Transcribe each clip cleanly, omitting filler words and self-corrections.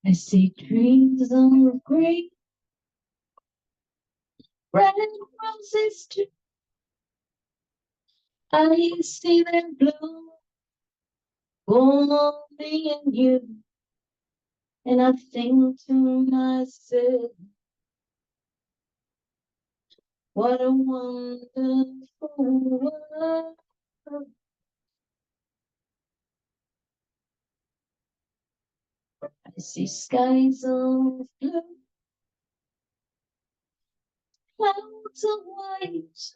I see trees of green, red roses too. I see them bloom for me and you. And I think to myself, what a wonderful world. I see skies of blue, clouds of white,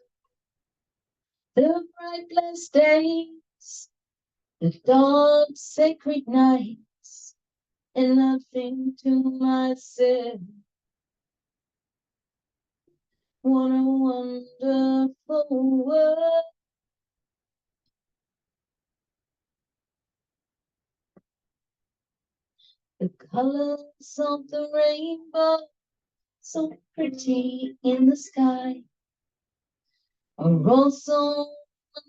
the bright blessed days, the dark sacred nights, and I think to myself, what a wonderful world. The colors of the rainbow, so pretty in the sky, are also on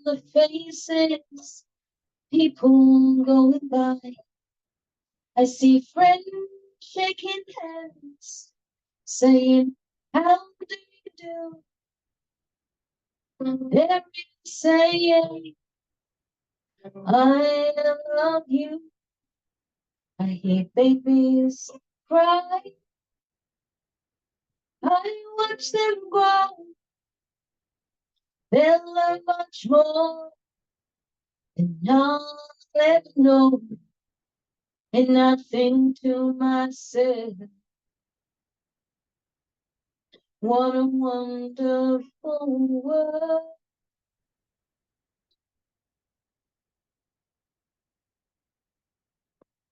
the faces, people going by. I see friends shaking hands, saying, how do you do? They're saying, I love you. I hear babies cry. I watch them grow. They'll learn much more than I'll ever know. And I think to myself, what a wonderful world.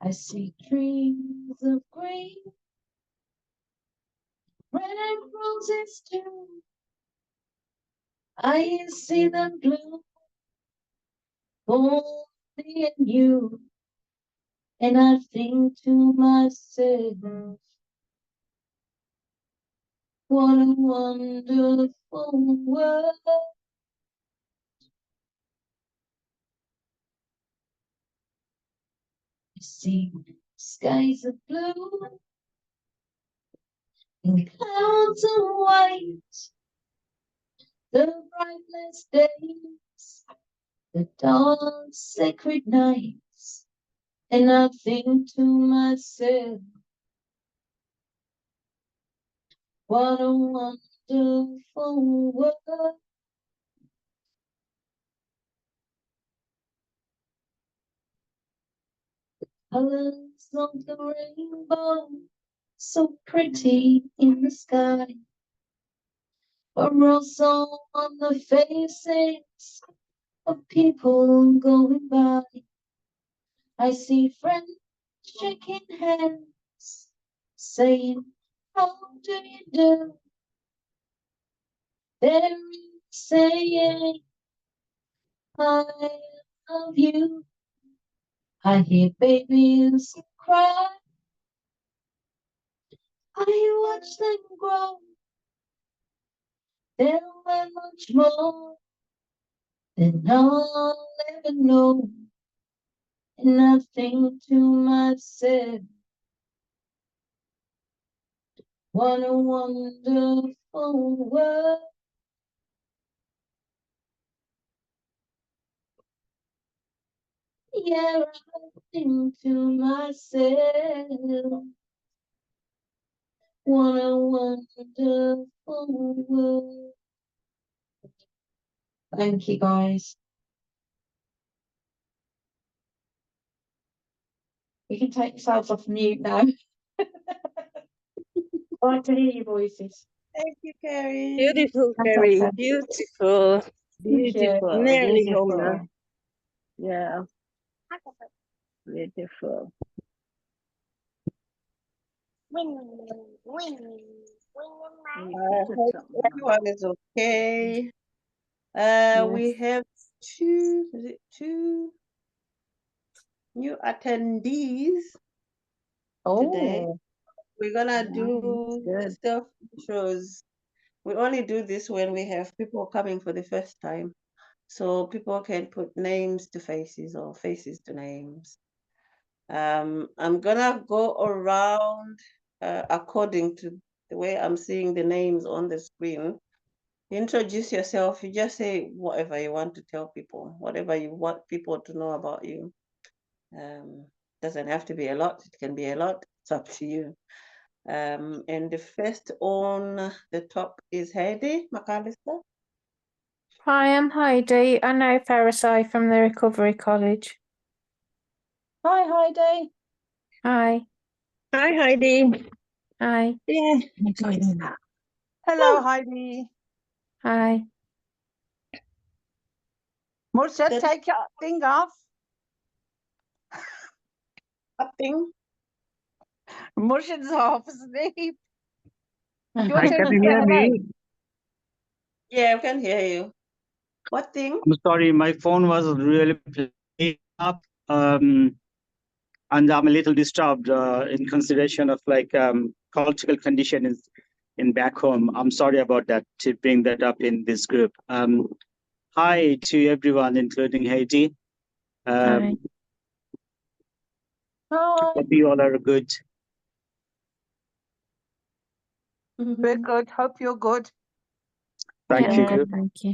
I see trees of green, red roses too. I see them bloom for me and you. And I think to myself, what a wonderful world. I see skies of blue and clouds of white, the brightless days, the dark sacred nights. And I think to myself, what a wonderful world. Colors of the rainbow, so pretty in the sky, are also on the faces of people going by. I see friends shaking hands, saying, how do you do? They're saying, I love you. I hear babies cry. I watch them grow. They'll learn much more than I'll ever know. And I think to myself, what a wonderful world. Yeah, I think to myself, what a wonderful world. Thank you, guys. You can take yourselves off mute now. I like to hear your voices. Thank you, Carrie. Beautiful, That's Carrie. awesome. Beautiful. Beautiful. Nearly home Beautiful. now. Yeah. Beautiful. I hope everyone is okay. We have two new attendees today. Oh, We're gonna do good. stuff shows. We only do this when we have people coming for the first time. so people can put names to faces or faces to names. I'm gonna go around according to the way I'm seeing the names on the screen. Introduce yourself. You just say whatever you want to tell people, whatever you want people to know about you. Doesn't have to be a lot. It can be a lot. It's up to you. And the first on the top is Heidi McAllister. Hi, I'm Heidi. I know Farisai from the Recovery College. Hi, Heidi. Hi. Hi, Heidi. Hi. Yeah. Hello, Heidi. Hi. Murshid, The take your thing off. thing. Murshid's half asleep. Do you Hi, want him can to you say hear hello? me? Yeah, I can hear you. What thing? I'm sorry, my phone was really playing up, and I'm a little disturbed in consideration of cultural conditions in back home. I'm sorry about that, to bring that up in this group. Hi to everyone, including Haiti. Hi. Hi. Hope you all are good. We're good. Hope you're good. Thank Yeah, you. good, thank you.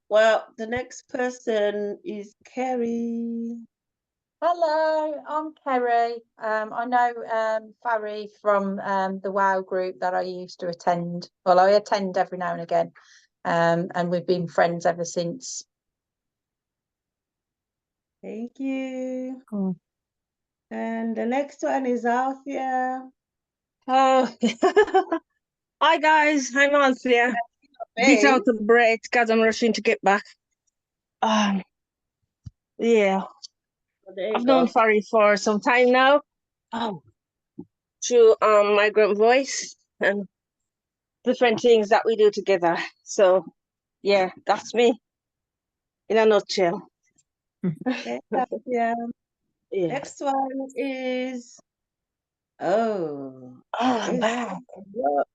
Well, the next person is Kerry. Hello, I'm Kerry. I know Farry from the WOW group that I used to attend. Well, I attend every now and again, and we've been friends ever since. Thank you. Cool. And the next one is Althia. Oh, hi guys. I'm Althia. Bit out of breath because I'm rushing to get back. Yeah, There you I've known go. Farid for some time now. Through Migrant Voice and different things that we do together. So yeah, that's me in a nutshell. Okay, Althia. Yeah. Next one is I'm is back.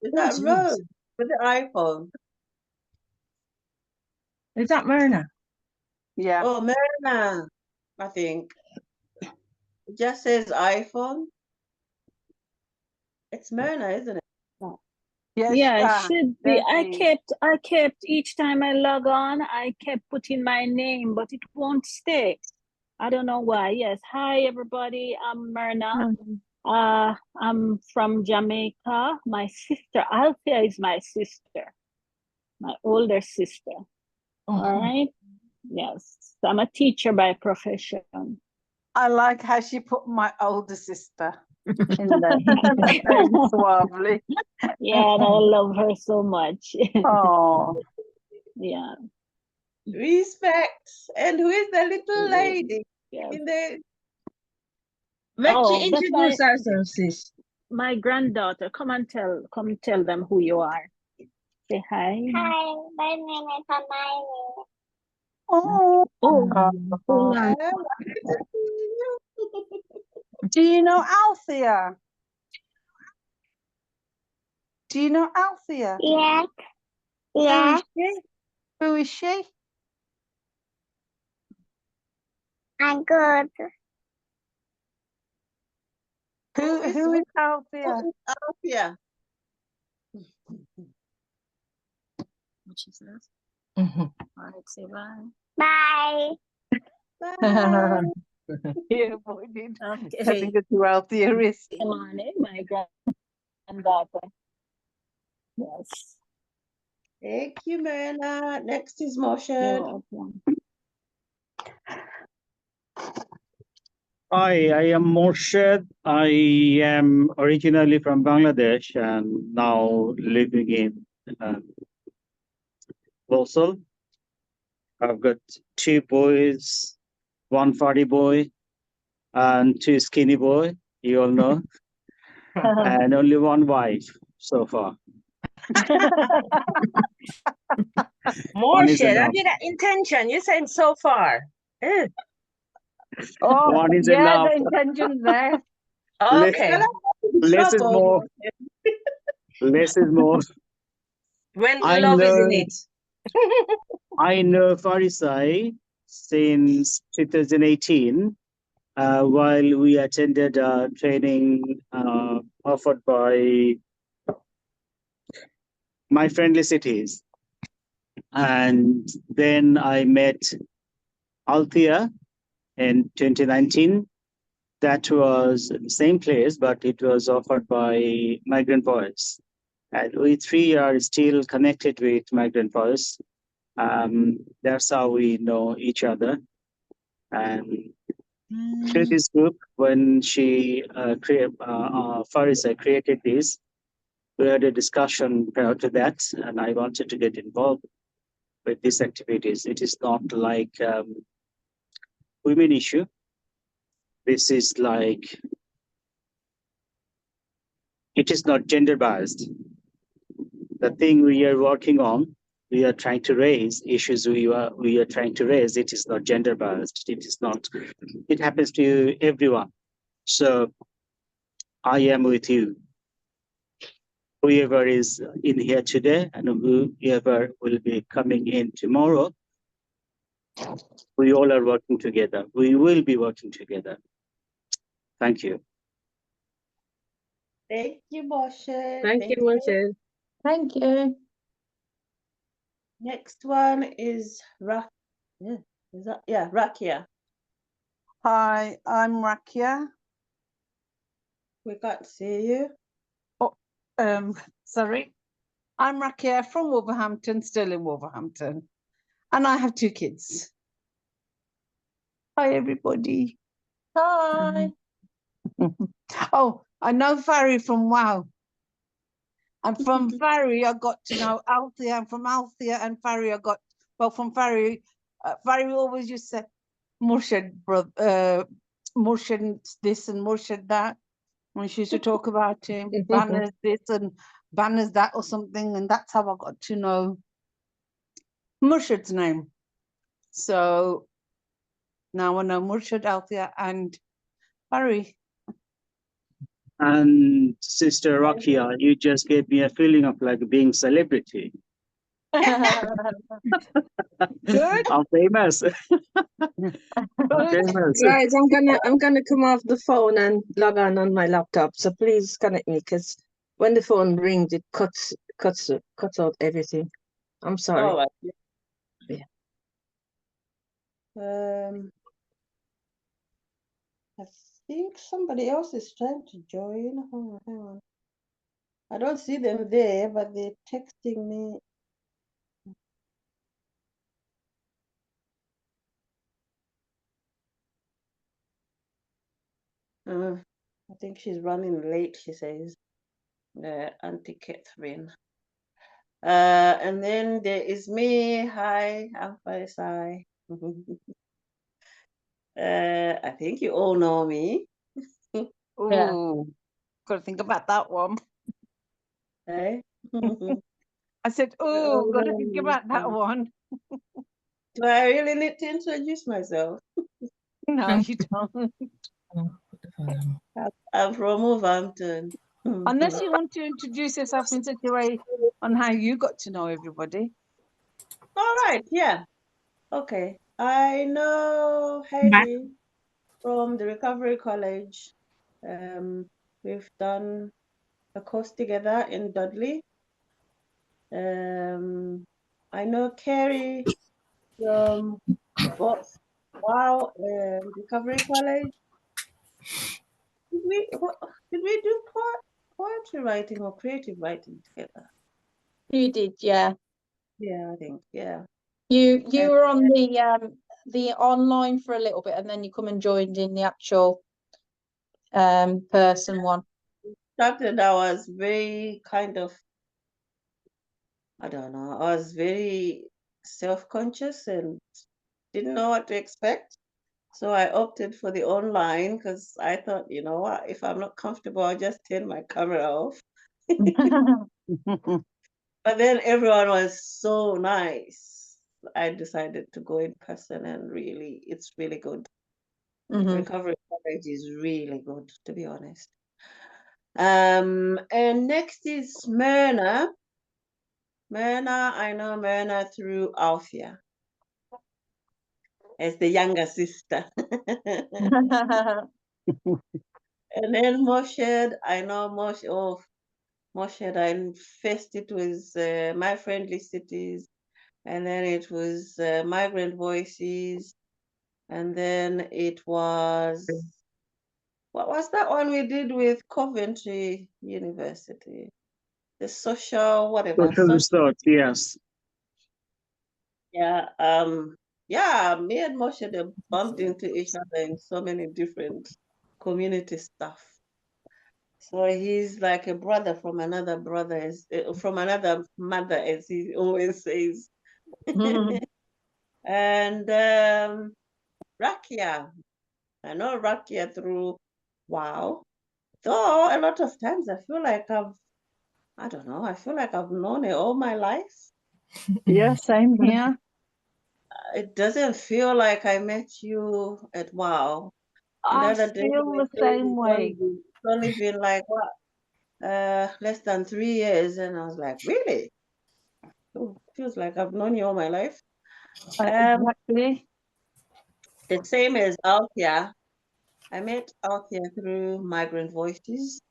is that geez. Rose with the iPhone? Is that Myrna? Yeah. Oh, Myrna, I think. It just says iPhone. It's Myrna, isn't it? Yes. Yeah, it should be. there she is. I kept each time I log on, I kept putting my name, but it won't stay. I don't know why. Yes. Hi, everybody. I'm Myrna. I'm from Jamaica. My sister, Althia, is my sister, my older sister. All right. Yes. I'm a teacher by profession. I like how she put my older sister in there. Very suavely. Yeah, and I love her so much. Oh, Yeah. Respect. And who is the little lady Yes. in the Oh, that's my sis. my granddaughter. Come tell them who you are. Say hi. Hi, my name is Hermione. oh. Oh, hold on. Do you know Althea? Do you know Althea? Yeah, yeah, Who is she? I'm good. Who is Althea? Althia? What she says? All right, say bye. Bye. Bye. Yeah, boy, did. I Okay. think it's who Althea is. Come on, my granddaughter. Yes. Thank you, Myrna. Next is Moshe. You're welcome. Hi, I am Morshed. I am originally from Bangladesh and now living in Mosul. I've got two boys, one fatty boy and two skinny boy, you all know, and only one wife so far. More One is shit. enough. Have you that intention? You're saying so far. Oh, One is yeah, enough. the intention's there. Less, Okay. less is Trouble. more. Less is more. When I love is in know it. I know Farisai since 2018, while we attended training offered by My Friendly Cities. And then I met Althia in 2019. That was the same place, but it was offered by Migrant Voice. And we three are still connected with Migrant Voice. That's how we know each other. And through this group, when Farisa created this, we had a discussion prior to that, and I wanted to get involved with these activities. It is not like women issue. This is like, it is not gender biased. The thing we are working on, we are trying to raise issues we are trying to raise. It is not gender biased. It is not. It happens to everyone. So I am with you. Whoever is in here today and whoever will be coming in tomorrow, we all are working together. We will be working together. Thank you. Thank you, Moshe. Thank you, Moshe. Thank you. Next one is Rakia. Hi, I'm Rakia. We can't see you. Sorry. I'm Rakia from Wolverhampton, still in Wolverhampton. And I have 2 kids. Hi, everybody. Hi. Oh, I know Farry from WOW. And from Farry, I got to know Althia. And from Althia and Farry, from Farry, Farry always used to say, Murshid, Murshid this and Murshid that. When she used to talk about him, banners this and banners that or something. And that's how I got to know Murshid's name. So now I know Murshid, Althia and Farry. And Sister Rakia, you just gave me a feeling of like being celebrity. Good. I'm famous. I'm famous. Guys, I'm gonna come off the phone and log on my laptop. So please connect me, because when the phone rings, it cuts out everything. I'm sorry. All right. Yeah. I think somebody else is trying to join. Hang on. I don't see them there, but they're texting me. I think she's running late, she says. Auntie Catherine. And then there is me. Hi, I'm Farisai. I think you all know me. Yeah. Ooh, gotta think about that one. Hey? I said, oh, gotta think about that one. Do I really need to introduce myself? No, you don't. I'm from Wolverhampton. Unless you want to introduce yourself in such a way on how you got to know everybody. All right, yeah. Okay. I know Heidi from the Recovery College. We've done a course together in Dudley. I know Carrie from WOW Recovery College. Did we do poetry writing or creative writing together? You did, yeah. Yeah, I think, yeah. You were on the online for a little bit, and then you come and joined in the actual person one. Started, I was very I don't know, I was very self-conscious and didn't know what to expect. So I opted for the online because I thought, you know what, if I'm not comfortable, I'll just turn my camera off. But then everyone was so nice. I decided to go in person, and really, it's really good. Recovery College is really good, to be honest. And next is Myrna. Myrna, I know Myrna through Althia as the younger sister. And then Moshed, I know Moshed. Oh, Moshed, I first it was My Friendly Cities, and then it was Migrant Voices, and then it was, what was that one we did with Coventry University? The social, whatever. Social research, yes. Yeah, yeah, me and Moshe they bumped into each other in so many different community stuff. So he's like a brother from another brother, from another mother, as he always says. And Rakia, I know Rakia through Wow. Though a lot of times I feel like I don't know, I feel like I've known her all my life. Yeah, same here. It doesn't feel like I met you at Wow. And the I other day they feel were the saying same way. it's only been like what, less than 3 years, and I was like, really? Oh, feels like I've known you all my life. Exactly. The same as Althia. I met Althia through Migrant Voices,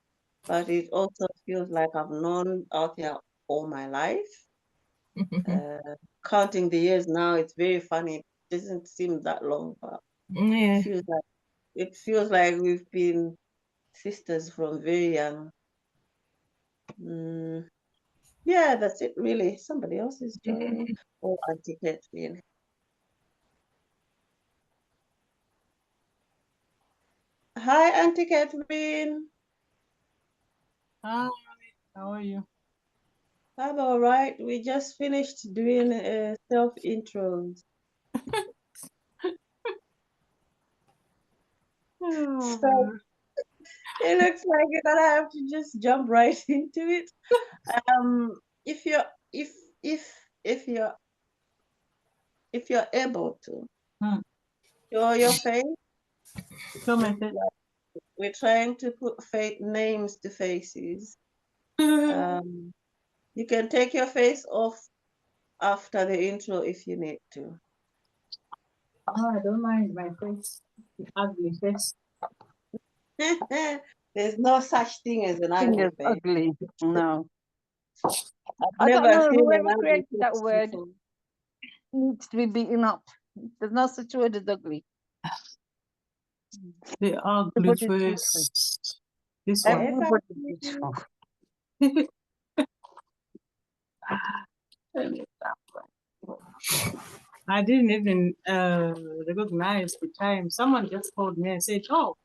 but it also feels like I've known Althia all my life. Counting the years now, it's very funny. It doesn't seem that long, but Yeah. it feels like we've been sisters from very young. Yeah, that's it really. Somebody else is joining. Oh, Auntie Catherine. Hi, Auntie Catherine. Hi, how are you? I'm all right. We just finished doing self intros. So it looks like you're gonna have to just jump right into it. If you're if if if you're if you're able to Hmm. show your face, Show my face. we're trying to put names to faces. You can take your face off after the intro if you need to. Oh, I don't mind my face. Ugly face. There's no such thing as an Thing ugly is face. ugly. No. I've I don't never know. seen an Whoever ugly created that face word before. needs to be beaten up. There's no such word as ugly. The ugly Everybody's beautiful. face. This one. Everybody's beautiful. I didn't even recognize the time. Someone just called me and said, "Oh,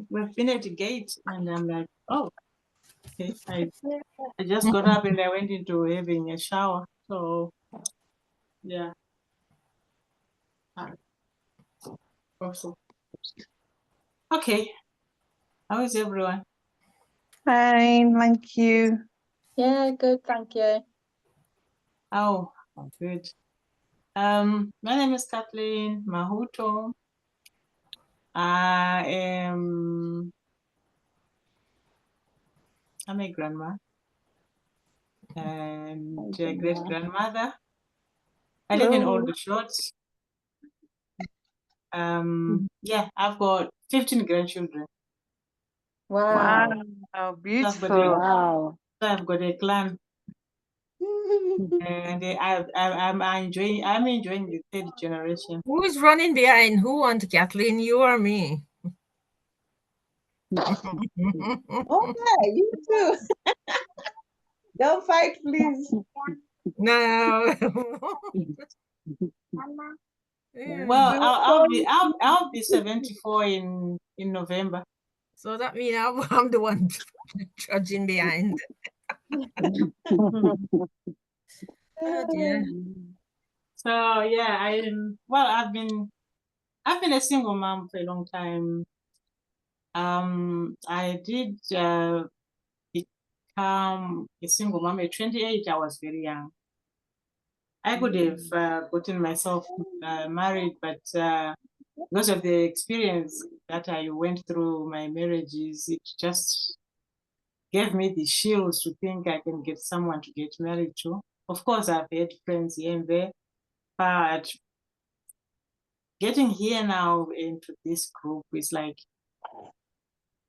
we've been at the gate," and I'm like, "Oh, okay." I just got up and I went into having a shower. So yeah. Also. Okay. How is everyone? Fine, thank you. Yeah, good, thank you. Oh, good. My name is Kathleen Mahuto. I'm a grandma and a great grandmother. I live in all the shorts. Yeah, I've got 15 grandchildren. Wow. Wow, beautiful. Wow. I've got a clan, and I'm enjoying the third generation. Who is running behind? Who, Auntie Kathleen? You or me? Okay, you too. Don't fight, please. No. Well, I'll be 74 in November. So that means I'm the one trudging behind. Oh dear. So yeah, I've been a single mom for a long time. I did become a single mom at 28. I was very young. I could have gotten myself married, but because of the experience that I went through my marriages, it just gave me the shields to think I can get someone to get married to. Of course, I've had friends here and there, but getting here now into this group is like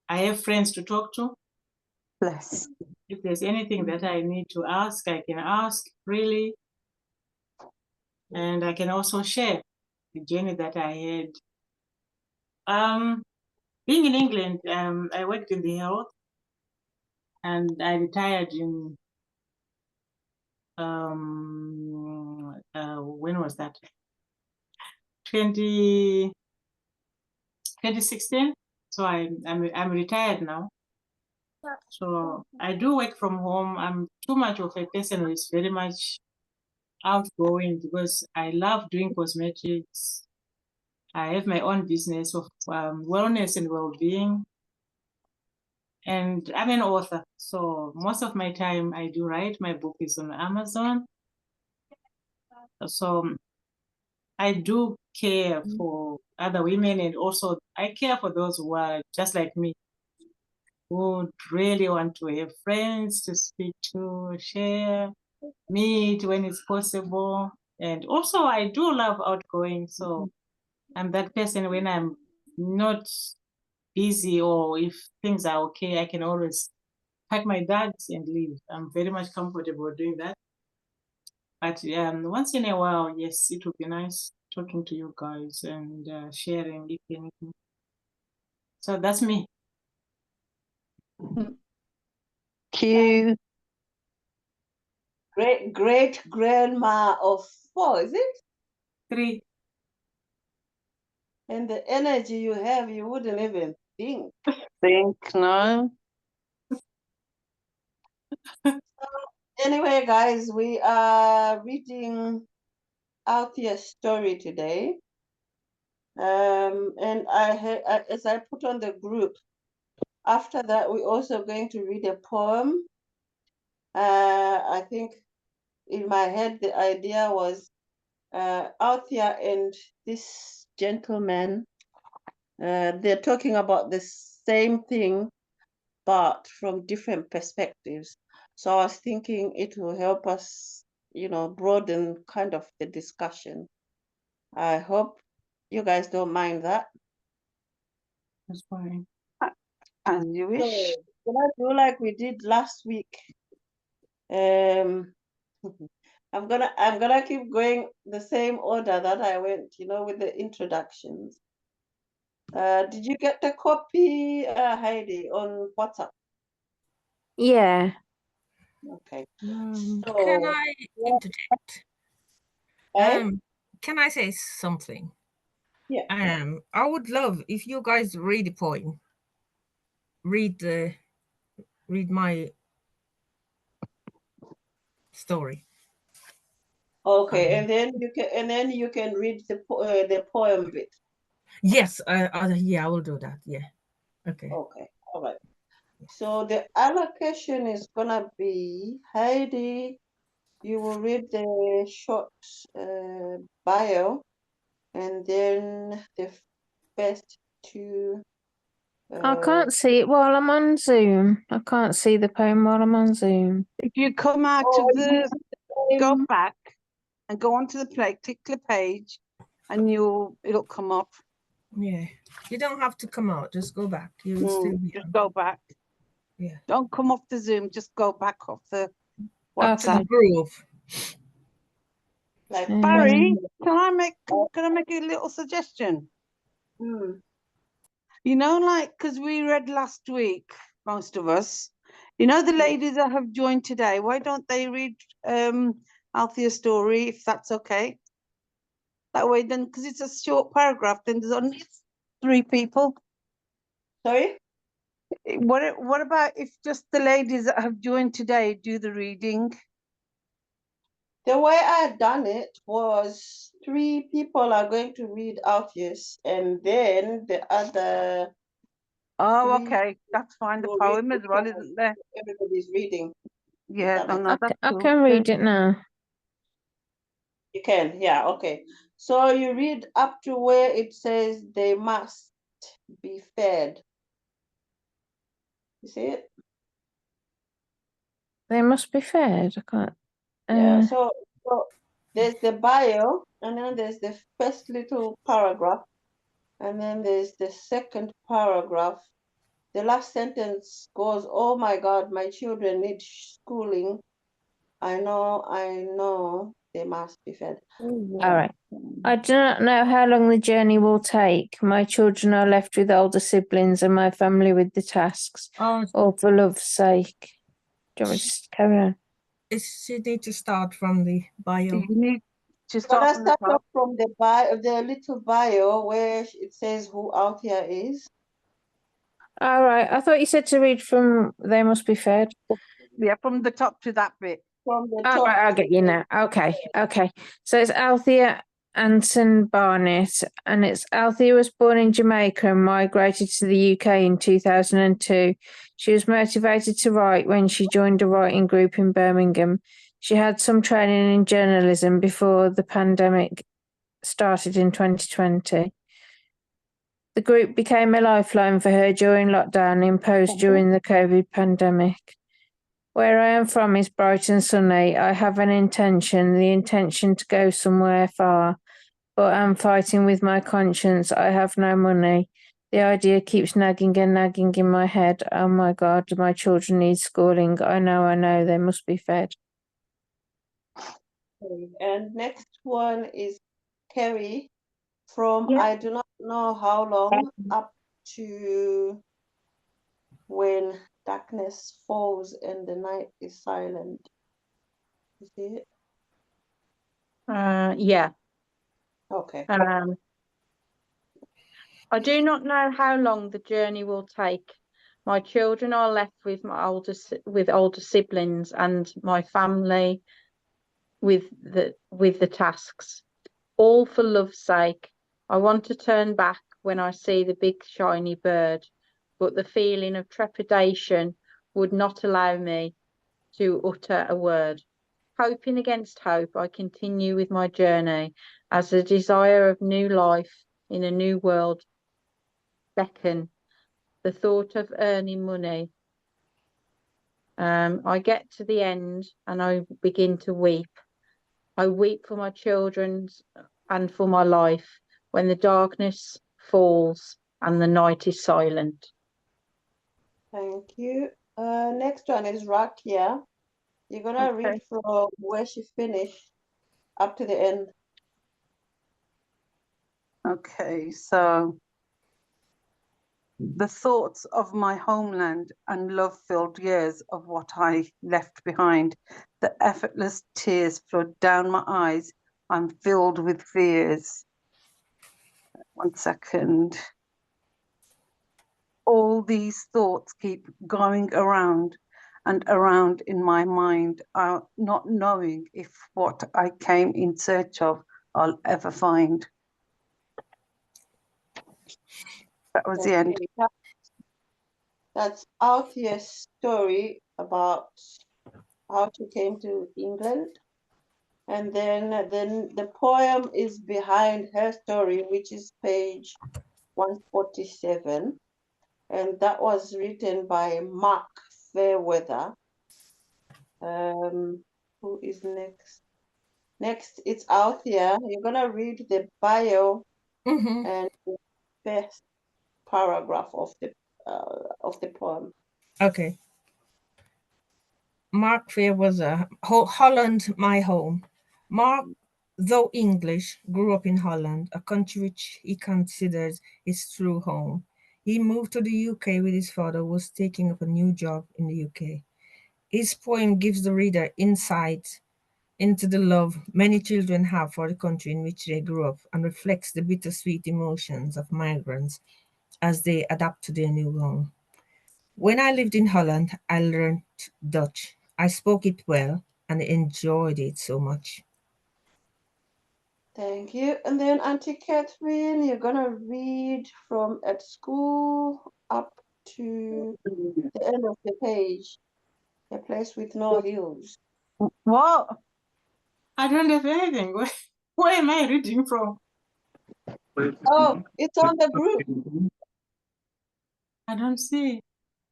I have friends to talk to. Bless. If there's anything that I need to ask, I can ask freely. And I can also share the journey that I had. Being in England, I worked in the health and I retired in, when was that? 2016. So I'm retired now. So I do work from home. I'm too much of a person who is very much outgoing because I love doing cosmetics. I have my own business of wellness and well-being. And I'm an author. So most of my time I do write. My book is on Amazon. So I do care for other women, and also I care for those who are just like me, who really want to have friends to speak to, share, meet when it's possible. And also I do love outgoing. So I'm that person when I'm not busy or if things are okay, I can always pack my bags and leave. I'm very much comfortable doing that. But once in a while, yes, it would be nice talking to you guys and sharing if anything. So that's me. Cute. Great grandma of 4, is it? 3. And the energy you have, you wouldn't even think. No. Anyway, guys, we are reading Althia's story today. And as I put on the group, after that, we're also going to read a poem. I think in my head, the idea was Althia and this gentleman, they're talking about the same thing, but from different perspectives. So I was thinking it will help us, broaden kind of the discussion. I hope you guys don't mind that. That's fine. As you wish. So let's do like we did last week. I'm gonna keep going the same order that I went, with the introductions. Did you get the copy, Heidi, on WhatsApp? Yeah. Okay. Can So, I interject? eh? Can I say something? Yeah. I would love if you guys read the poem. Read my story. Okay, and then you can read the poem bit. Yes, yeah, I will do that. Yeah. Okay. Okay, all right. So the allocation is gonna be Heidi. You will read the short bio, and then the first 2. I can't see it while I'm on Zoom. I can't see the poem while I'm on Zoom. If you come out of the, go back and go onto the click the page, and it'll come up. Yeah, you don't have to come out. Just go back. You'll still be just on. go back. Yeah. Don't come off the Zoom. Just go back off the To the WhatsApp. groove. Like Barry, can I make a little suggestion? Because we read last week, most of us, the ladies that have joined today, why don't they read Althea's story, if that's okay? That way then, because it's a short paragraph, then there's only 3 people. Sorry? What about if just the ladies that have joined today do the reading? The way I had done it was 3 people are going to read Alpheus, and then the other. Oh, okay, that's fine. The poem as well, isn't there? Everybody's reading. Yeah, I can read it now. You can, yeah, okay. So you read up to where it says they must be fed. You see it? They must be fed. I can't. Yeah, so there's the bio, and then there's the first little paragraph, and then there's the second paragraph. The last sentence goes, "Oh my God, my children need schooling. I know they must be fed." All right. I do not know how long the journey will take. My children are left with older siblings and my family with the tasks. Oh, All for love's sake. Do you want me to just carry on? she need to start from the bio. You need to But I start from the start top. off from the bio, the little bio where it says who Althia is. All right. I thought you said to read from They Must Be Fed. Yeah, from the top to that bit. From the All top. right, I'll get you now. Okay. So it's Althea Anson Barnett, and Althea was born in Jamaica and migrated to the UK in 2002. She was motivated to write when she joined a writing group in Birmingham. She had some training in journalism before the pandemic started in 2020. The group became a lifeline for her during lockdown imposed during the COVID pandemic. Where I am from is bright and sunny. I have the intention to go somewhere far, but I'm fighting with my conscience. I have no money. The idea keeps nagging in my head. Oh my God, my children need schooling. I know, they must be fed. And next one is Kerry from Yeah. I do not know how long up to when darkness falls and the night is silent. You see it? Yeah. Okay. I do not know how long the journey will take. My children are left with older siblings and my family with the tasks. All for love's sake. I want to turn back when I see the big shiny bird, but the feeling of trepidation would not allow me to utter a word. Hoping against hope, I continue with my journey as the desire of new life in a new world beckon. The thought of earning money. I get to the end and I begin to weep. I weep for my children and for my life when the darkness falls and the night is silent. Thank you. Next one is Rakia. You're gonna read from where she finished up to the end. Okay, so the thoughts of my homeland and love-filled years of what I left behind, the effortless tears flood down my eyes. I'm filled with fears. 1 second. All these thoughts keep going around and around in my mind, not knowing if what I came in search of I'll ever find. That was the end. That's Althia's story about how she came to England. And then the poem is behind her story, which is page 147. And that was written by Mark Fairweather. Who is next? Next, it's Althia. You're gonna read the bio and the first paragraph of the poem. Okay. Mark Fairweather, Holland, my home. Mark, though English, grew up in Holland, a country which he considers his true home. He moved to the UK with his father, who was taking up a new job in the UK. His poem gives the reader insight into the love many children have for the country in which they grew up and reflects the bittersweet emotions of migrants as they adapt to their new home. When I lived in Holland, I learned Dutch. I spoke it well and enjoyed it so much. Thank you. And then Auntie Catherine, you're gonna read from at school up to the end of the page. A place with no hills. What? I don't have anything. Where am I reading from? Oh, it's on the group. I don't see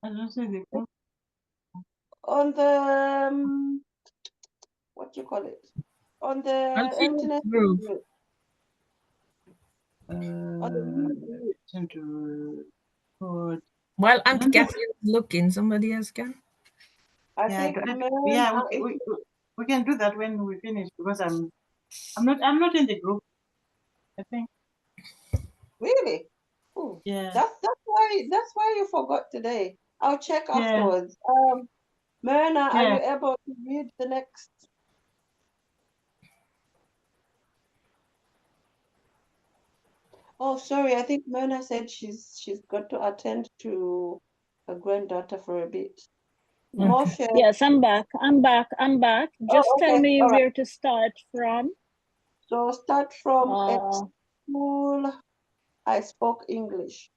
the group. on the what you call it? On the Althea internet group. group. On the group. Time to record. While I Aunt don't know. Cathy is looking, somebody else can. I Yeah, think yeah, we can do that when we finish because I'm not in the group. I think. really. Ooh, Yeah. that's why you forgot today. I'll check Yeah. afterwards. Myrna, are Yeah. you able to read the next? Oh, sorry. I think Myrna said she's got to attend to her granddaughter for a bit. Okay. Moshe. Yes, I'm back. I'm back. I'm back. Just tell okay. me All right. where to start from. So start from at Uh, school. I spoke English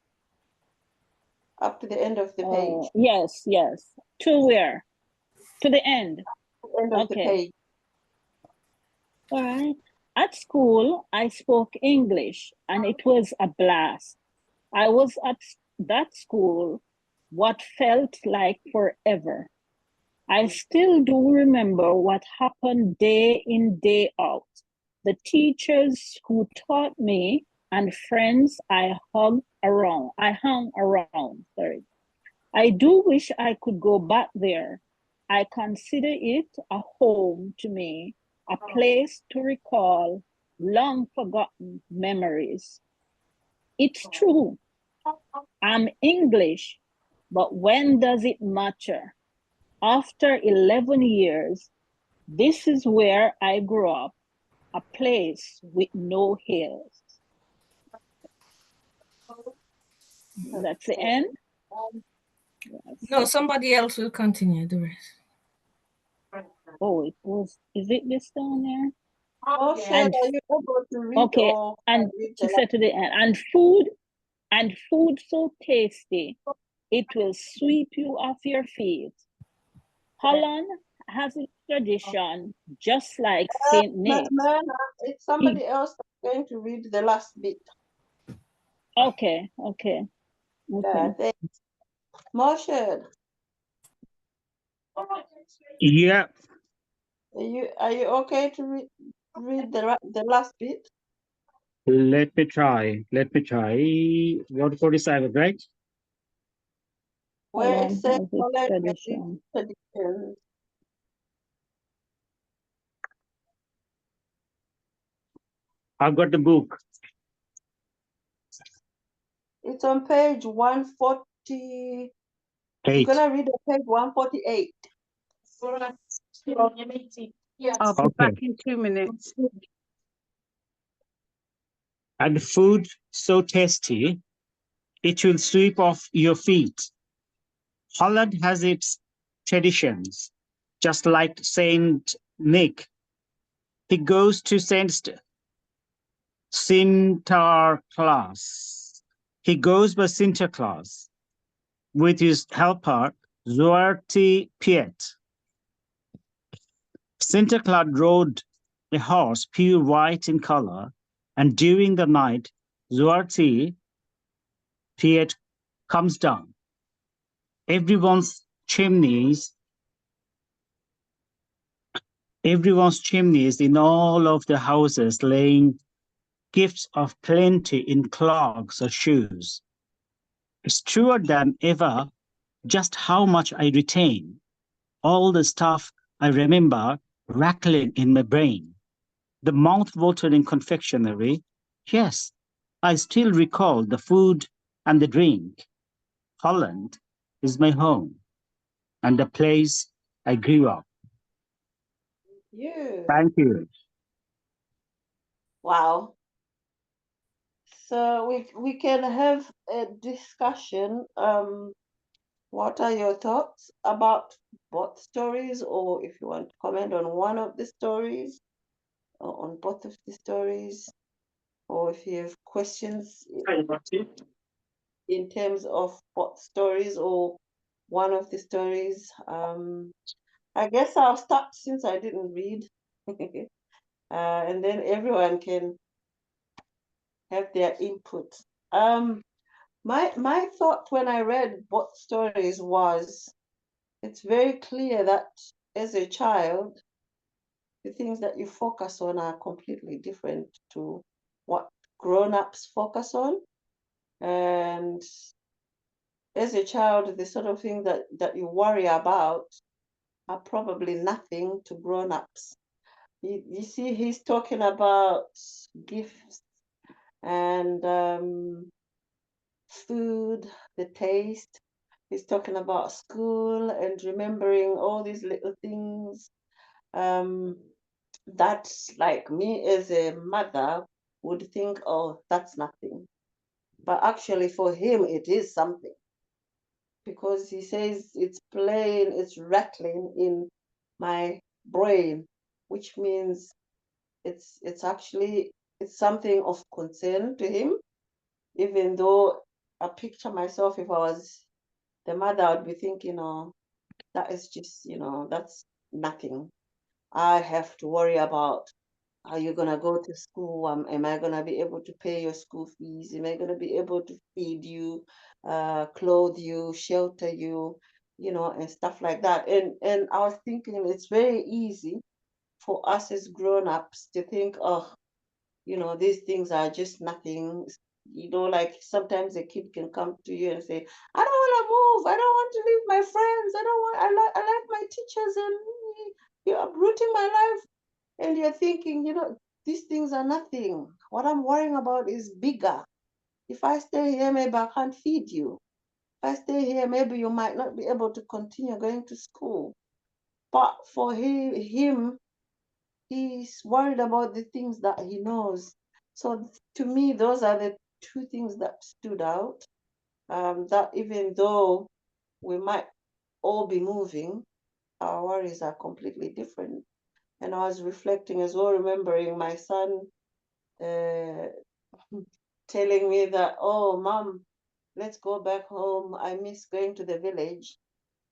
up to the end of the page. yes, yes. To where? To the end. End of the Okay. page. All right. At school, I spoke English and it was a blast. I was at that school what felt like forever. I still do remember what happened day in, day out. The teachers who taught me and friends I hung around. Sorry. I do wish I could go back there. I consider it a home to me, a place to recall long forgotten memories. It's true, I'm English, but when does it matter? After 11 years, this is where I grew up, a place with no hills. That's the end. No, somebody else will continue the rest. Oh, is it this down there? Oh, Shell, are you able to read? Okay, or and read she the said to the end, and food so tasty, it will sweep you off your feet. Holland has a tradition just like St. Nick's. Myrna, it's somebody else that's going to read the last bit. Okay. Yeah, thanks. Moshe, Yeah, are you okay to read the last bit? let me try. What 47, right? Where it Holland says has its Holland has its tradition. traditions. I've got the book. It's on page 140. You're gonna read on page 148. I'll be Okay. back in 2 minutes. And food so tasty, it will sweep off your feet. Holland has its traditions, just like Saint Nick. He goes to Sinterklaas. He goes by Sinterklaas with his helper, Zwarte Piet. Sinterklaas rode a horse pure white in color, and during the night, Zwarte Piet comes down. Everyone's chimneys in all of the houses laying gifts of plenty in clogs or shoes. It's truer than ever just how much I retain, all the stuff I remember rattling in my brain. The mouth-watering confectionery, yes, I still recall the food and the drink. Holland is my home and the place I grew up. You. Thank you. Wow. So we can have a discussion. What are your thoughts about both stories, or if you want to comment on one of the stories, or on both of the stories, or if you have questions in terms of both stories or one of the stories. I guess I'll start since I didn't read, and then everyone can have their input. My thought when I read both stories was it's very clear that as a child, the things that you focus on are completely different to what grown-ups focus on. And as a child, the sort of thing that you worry about are probably nothing to grown-ups. You see, he's talking about gifts and food, the taste. He's talking about school and remembering all these little things. That's like me as a mother would think, oh, that's nothing. But actually, for him, it is something, because he says it's playing, it's rattling in my brain, which means it's actually it's something of concern to him. Even though I picture myself, if I was the mother, I'd be thinking, oh, that is just, that's nothing. I have to worry about, are you gonna go to school? Am I gonna be able to pay your school fees? Am I gonna be able to feed you, clothe you, shelter you, and stuff like that? And I was thinking it's very easy for us as grown-ups to think, oh, these things are just nothing. Like sometimes a kid can come to you and say, I don't want to move. I don't want to leave my friends. I like my teachers, and you're uprooting my life. And you're thinking, these things are nothing. What I'm worrying about is bigger. If I stay here, maybe I can't feed you. If I stay here, maybe you might not be able to continue going to school. But for him, he's worried about the things that he knows. So to me, those are the two things that stood out. That even though we might all be moving, our worries are completely different. And I was reflecting as well, remembering my son telling me that, oh, Mom, let's go back home. I miss going to the village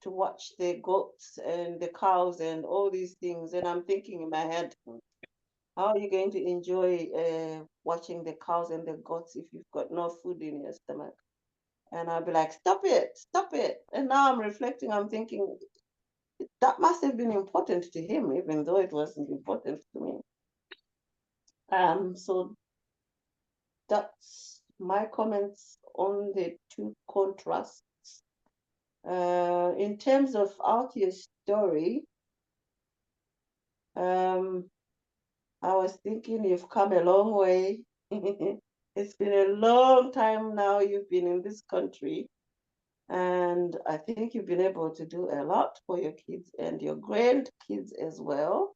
to watch the goats and the cows and all these things. And I'm thinking in my head, how are you going to enjoy watching the cows and the goats if you've got no food in your stomach? And I'll be like, stop it, stop it. And now I'm reflecting, I'm thinking, that must have been important to him, even though it wasn't important to me. So that's my comments on the two contrasts. In terms of Althia's story, I was thinking you've come a long way. It's been a long time now you've been in this country, and I think you've been able to do a lot for your kids and your grandkids as well.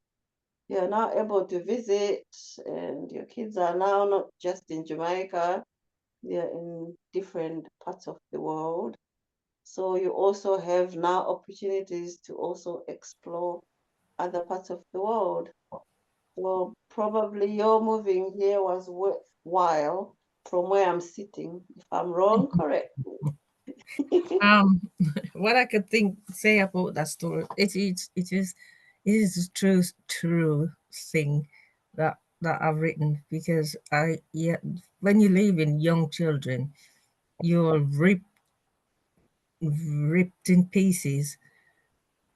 You're now able to visit, and your kids are now not just in Jamaica, they're in different parts of the world. So you also have now opportunities to also explore other parts of the world. So probably your moving here was worthwhile from where I'm sitting. If I'm wrong, correct me. What I could say about that story, it is a true thing that I've written, because when you live in young children, you're ripped in pieces,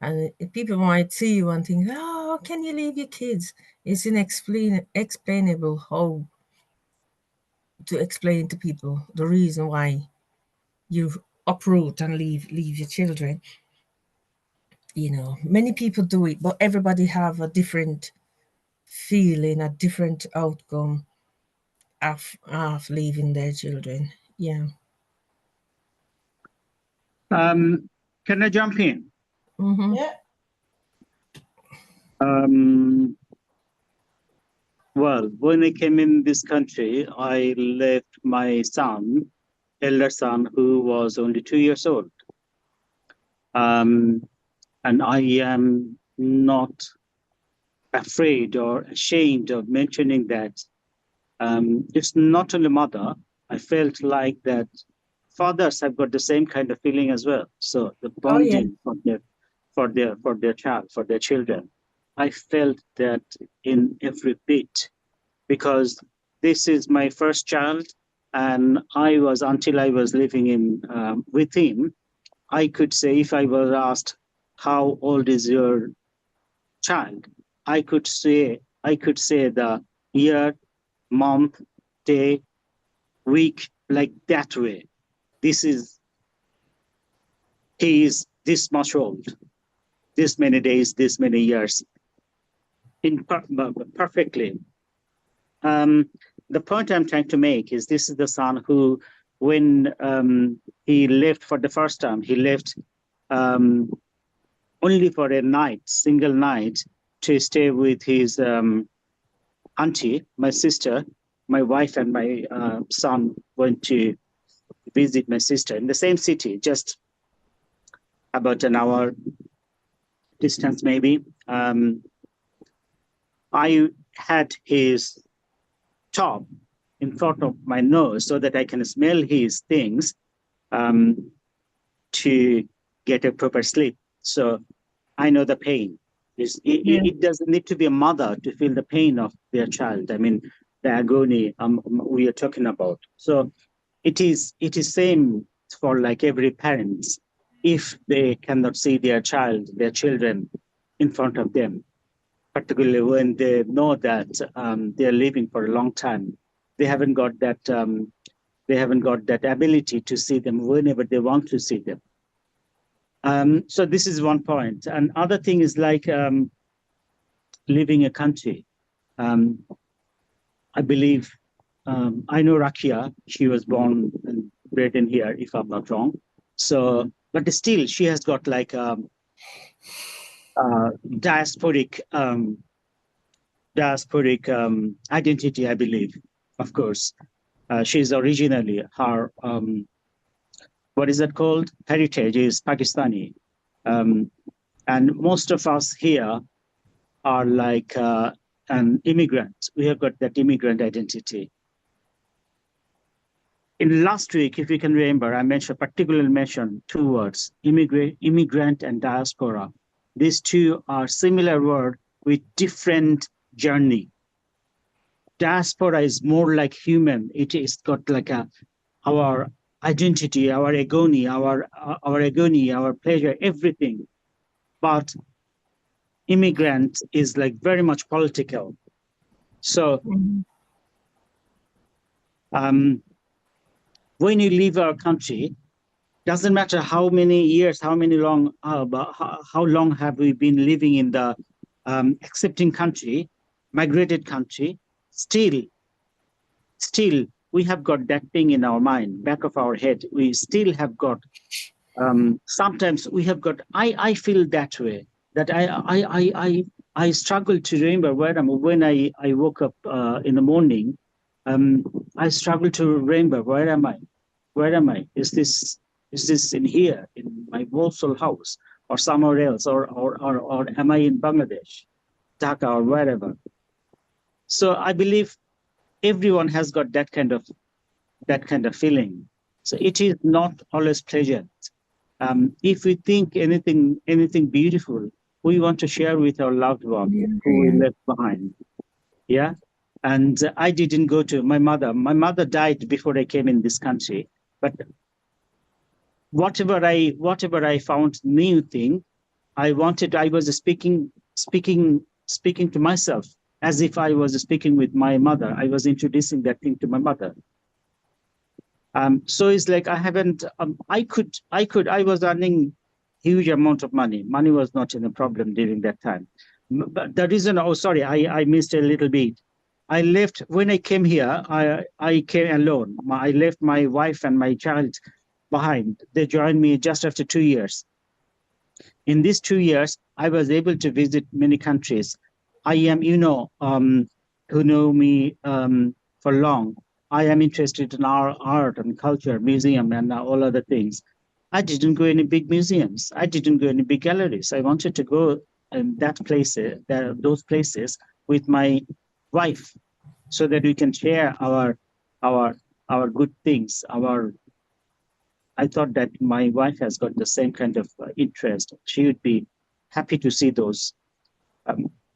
and people might see you and think, oh, can you leave your kids? It's inexplainable how to explain to people the reason why you uproot and leave your children. Many people do it, but everybody have a different feeling, a different outcome of leaving their children. Yeah. Can I jump in? Mm-hmm. Yeah. Well, when I came in this country, I left my elder son, who was only 2 years old. And I am not afraid or ashamed of mentioning that. It's not only mother. I felt like that fathers have got the same kind of feeling as well. So the bonding for their child, for their children, I felt that in every bit, because this is my first child, and until I was living in with him, I could say, if I was asked, how old is your child, I could say the year, month, day, week, like that way. He is this much old, this many days, this many years, perfectly. The point I'm trying to make is this is the son who, when he left for the first time, he left only for a night, single night, to stay with his auntie, my sister. My wife and my son went to visit my sister in the same city, just about an hour distance, maybe. I had his top in front of my nose so that I can smell his things to get a proper sleep. So I know the pain. It doesn't need to be a mother to feel the pain of their child. I mean, the agony we are talking about. So it is same for like every parent. If they cannot see their children in front of them, particularly when they know that they're living for a long time, they haven't got that ability to see them whenever they want to see them. So this is one point. And other thing is like living a country. I believe, I know Rakia, she was born and bred in here, if I'm not wrong. So, but still she has got like diasporic identity, I believe, of course. She's originally, her, what is that called? Heritage is Pakistani. And most of us here are like an immigrant. We have got that immigrant identity. In last week, if you can remember, I particularly mentioned two words, immigrant and diaspora. These two are similar words with different journey. Diaspora is more like human. It is got like our identity, our agony, our pleasure, everything. But immigrant is like very much political. So when you leave our country, doesn't matter how many years, how long have we been living in the accepting country, migrated country, still we have got that thing in our mind, back of our head. We still have got, sometimes we have got, I feel that way, that I struggle to remember where I'm, when I woke up in the morning, I struggle to remember, where am I? Where am I? Is this in here, in my Warsaw house, or somewhere else, or am I in Bangladesh, Dhaka, or wherever? So I believe everyone has got that kind of feeling. So it is not always pleasant. If we think anything beautiful, we want to share with our loved one who we left behind. Yeah. And I didn't go to my mother. My mother died before I came in this country. But whatever I found new thing, I was speaking to myself as if I was speaking with my mother. I was introducing that thing to my mother. So it's like I haven't. I was earning huge amount of money. Money was not a problem during that time. But the reason, oh sorry, I missed a little bit. I left when I came here. I came alone. I left my wife and my child behind. They joined me just after 2 years. In these 2 years, I was able to visit many countries. I am, who know me for long, I am interested in our art and culture, museum, and all other things. I didn't go any big museums. I didn't go any big galleries. I wanted to go in those places with my wife, so that we can share our good things. I thought that my wife has got the same kind of interest. She would be happy to see those.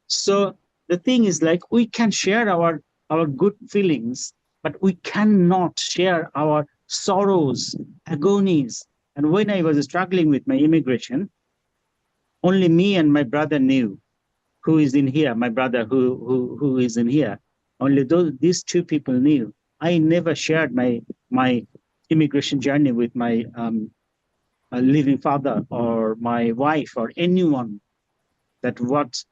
So the thing is, like, we can share our good feelings, but we cannot share our sorrows, agonies. And when I was struggling with my immigration, Only me and my brother knew who is in here, my brother who is in here. Only these two people knew. I never shared my immigration journey with my living father or my wife or anyone, that what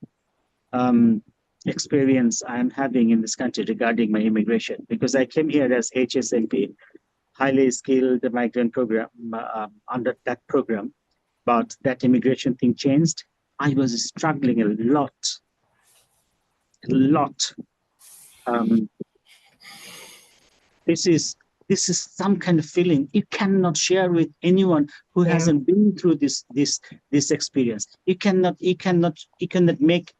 experience I am having in this country regarding my immigration, because I came here as HSMP, highly skilled migrant program, under that program, but that immigration thing changed. I was struggling a lot. This is some kind of feeling you cannot share with anyone who Yeah. hasn't been through this experience. You cannot make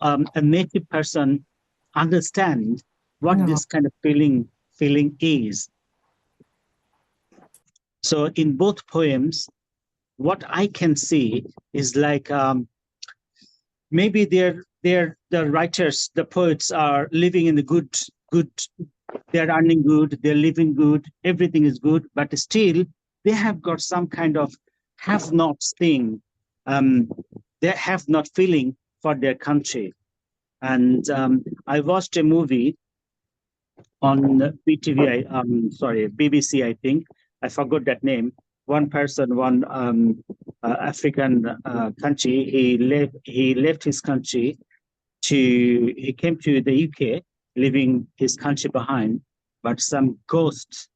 a native person understand what No. this kind of feeling is. So in both poems, what I can see is like maybe the writers, the poets are living in the good. They're earning good, they're living good, everything is good, but still they have got some kind of have-nots thing. They have not feeling for their country. And I watched a movie on BBC, I think. I forgot that name. One person, one African country, he left his country he came to the UK, leaving his country behind, but some ghosts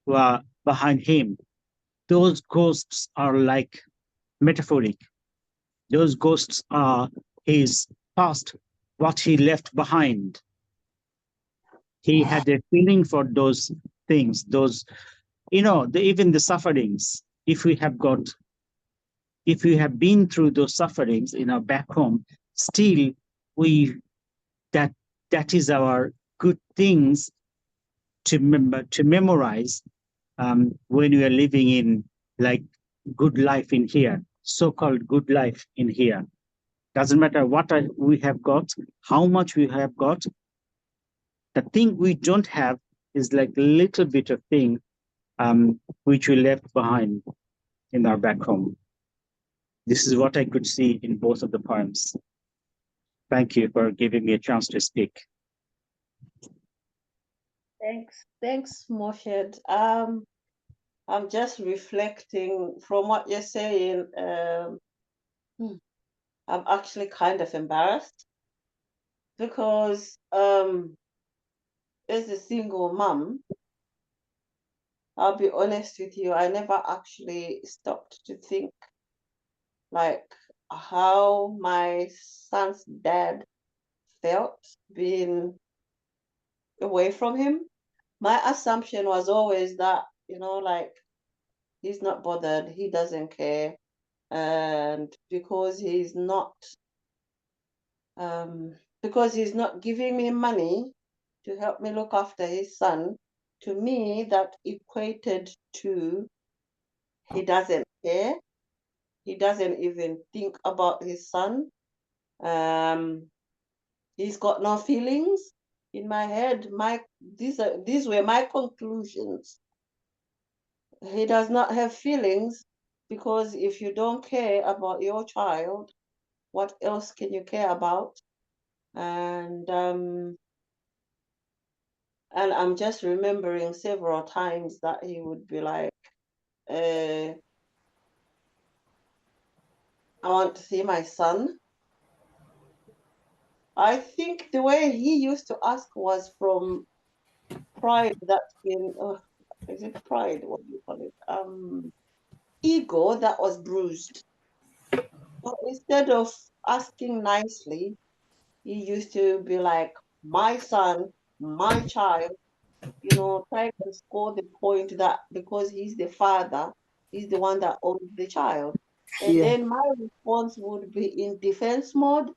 were behind him. Those ghosts are like metaphoric. Those ghosts are his past, what he left behind. He had a feeling for those things, those, even the sufferings. If we have been through those sufferings in our back home, still that is our good things to memorize when we are living in like good life in here, so-called good life in here. Doesn't matter what we have got, how much we have got. The thing we don't have is like a little bit of thing which we left behind in our back home. This is what I could see in both of the poems. Thank you for giving me a chance to speak. Thanks, Moshed. I'm just reflecting from what you're saying. I'm actually kind of embarrassed because as a single mom, I'll be honest with you, I never actually stopped to think like how my son's dad felt being away from him. My assumption was always that, like he's not bothered, he doesn't care. And because he's not giving me money to help me look after his son, to me that equated to he doesn't care. He doesn't even think about his son. He's got no feelings. In my head, these were my conclusions. He does not have feelings, because if you don't care about your child, what else can you care about? And I'm just remembering several times that he would be like, I want to see my son. I think the way he used to ask was from pride that's been, is it pride? What do you call it? Ego that was bruised. But instead of asking nicely, he used to be like, my son, my child, trying to score the point that because he's the father, he's the one that owns the child. And Yeah. then my response would be in defense mode.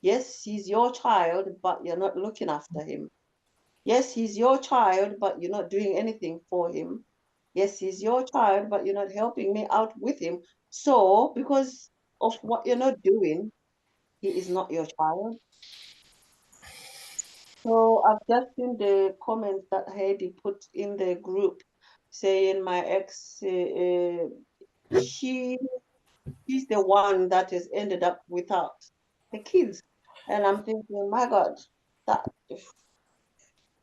Yes, he's your child, but you're not looking after him. Yes, he's your child, but you're not doing anything for him. Yes, he's your child, but you're not helping me out with him. So, because of what you're not doing, he is not your child. So I've just seen the comments that Heidi put in the group saying my ex, she he's the one that has ended up without the kids. And I'm thinking, my God, that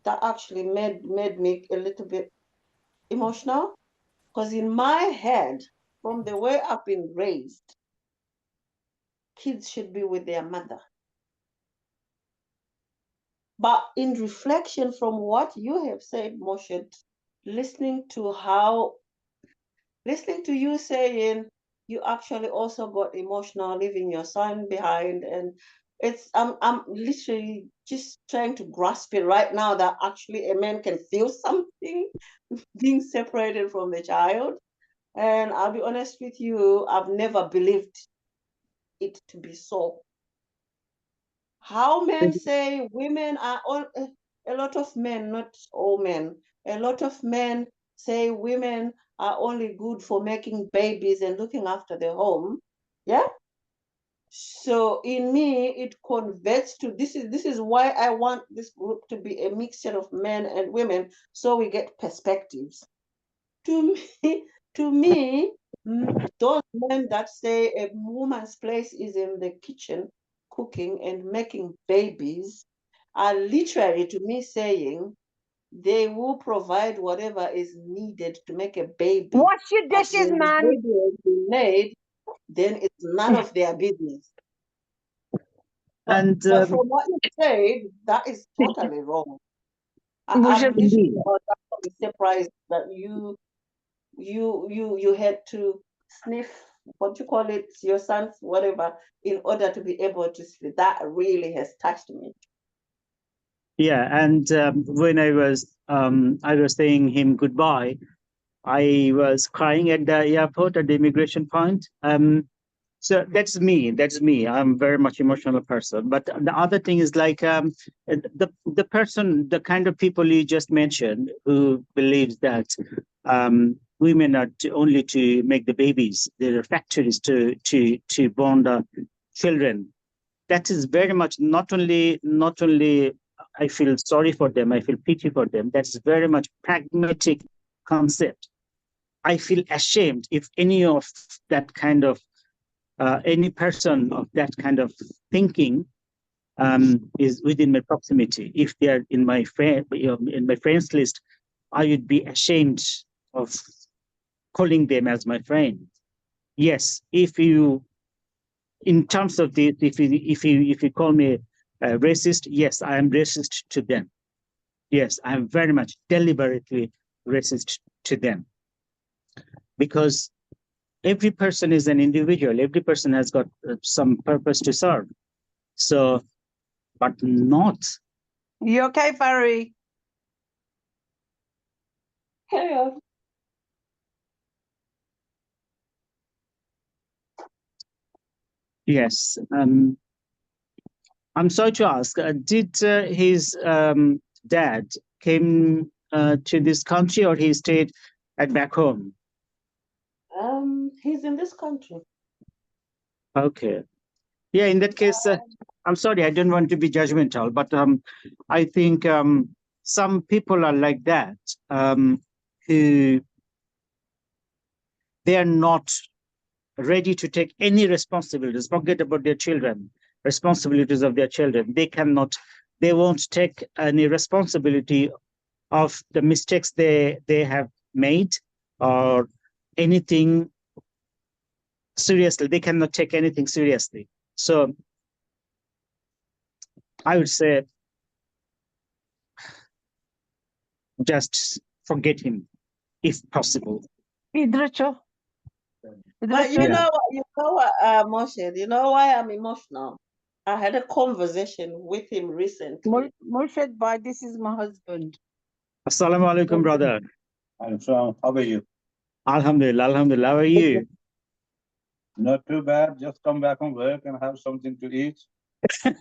actually made me a little bit emotional. Because in my head, from the way I've been raised, kids should be with their mother. But in reflection from what you have said, Moshe, listening to you saying you actually also got emotional leaving your son behind, and I'm literally just trying to grasp it right now that actually a man can feel something being separated from the child. And I'll be honest with you, I've never believed it to be so. How men say women are all, a lot of men, not all men, a lot of men say women are only good for making babies and looking after the home. Yeah. So in me, it converts to this is why I want this group to be a mixture of men and women, so we get perspectives. To me, those men that say a woman's place is in the kitchen, cooking and making babies, are literally, to me, saying they will provide whatever is needed to make a baby. Wash your But dishes, when the man. baby has been made, then it's none of their business. And But from what you said, that is totally wrong. I'm Indeed. literally surprised that you had to sniff, what you call it, your son's whatever, in order to be able to sleep. That really has touched me. Yeah, and when I was saying him goodbye, I was crying at the airport at the immigration point. So that's me. That's me. I'm very much emotional person. But the other thing is like the person, the kind of people you just mentioned, who believes that women are only to make the babies. There are factories to born the children. That is very much not only I feel sorry for them. I feel pity for them. That's very much pragmatic concept. I feel ashamed if any of that kind of any person of that kind of thinking is within my proximity. If they are in my friends list, I would be ashamed of calling them as my friend. Yes, if you, in terms of this, if you call me racist, yes, I am racist to them. Yes, I am very much deliberately racist to them, because every person is an individual. Every person has got some purpose to serve. So, but not. You okay, Farry? Carry on. Yes. I'm sorry to ask, did his dad came to this country, or he stayed back home? He's in this country. Okay. Yeah, in that case, I'm sorry, I don't want to be judgmental, but I think some people are like that, who they are not ready to take any responsibilities, forget about their children, responsibilities of their children. They won't take any responsibility of the mistakes they have made, or anything seriously. They cannot take anything seriously. So I would say just forget him if possible. Idracho. But you know what, Moshe, you know why I'm emotional? I had a conversation with him recently. Moshe, bye. This is my husband. Assalamu alaikum, brother. How are you? Alhamdulillah, alhamdulillah. How are you? Not too bad. Just come back from work and have something to eat.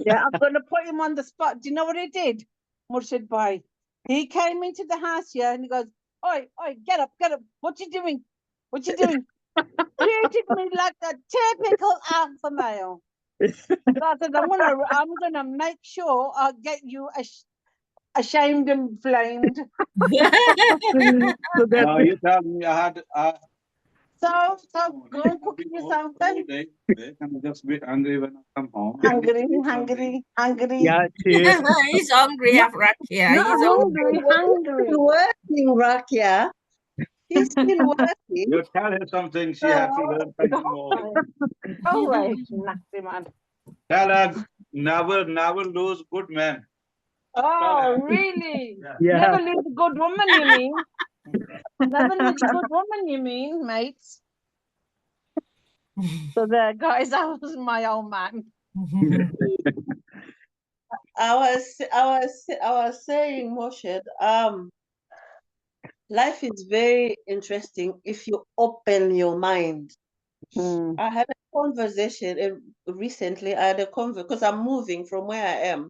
Yeah, I'm going to put him on the spot. Do you know what he did? Murshid Bhai. He came into the house here and he goes, oi, get up. What you doing? Treated me like a typical alpha male. So I said, I'm gonna make sure I get you ashamed and blamed. No, you tell me I So go and cook yourself then. I'm just a bit hungry when I come home. Hungry. Yeah, cheers. He's hungry, Rakia. Not He's hungry, hungry. He's been working, Rakia. He's been working. You tell her something, she has to learn something more. All right, nasty man. Tell her, never lose good man. Oh, really? Yeah. Never lose a good woman, you mean? Never lose a good woman, you mean, mates? So there, guys, that was my old man. I was saying, Moshe, life is very interesting if you open your mind. I had a conversation recently. I had a conversation because I'm moving from where I am,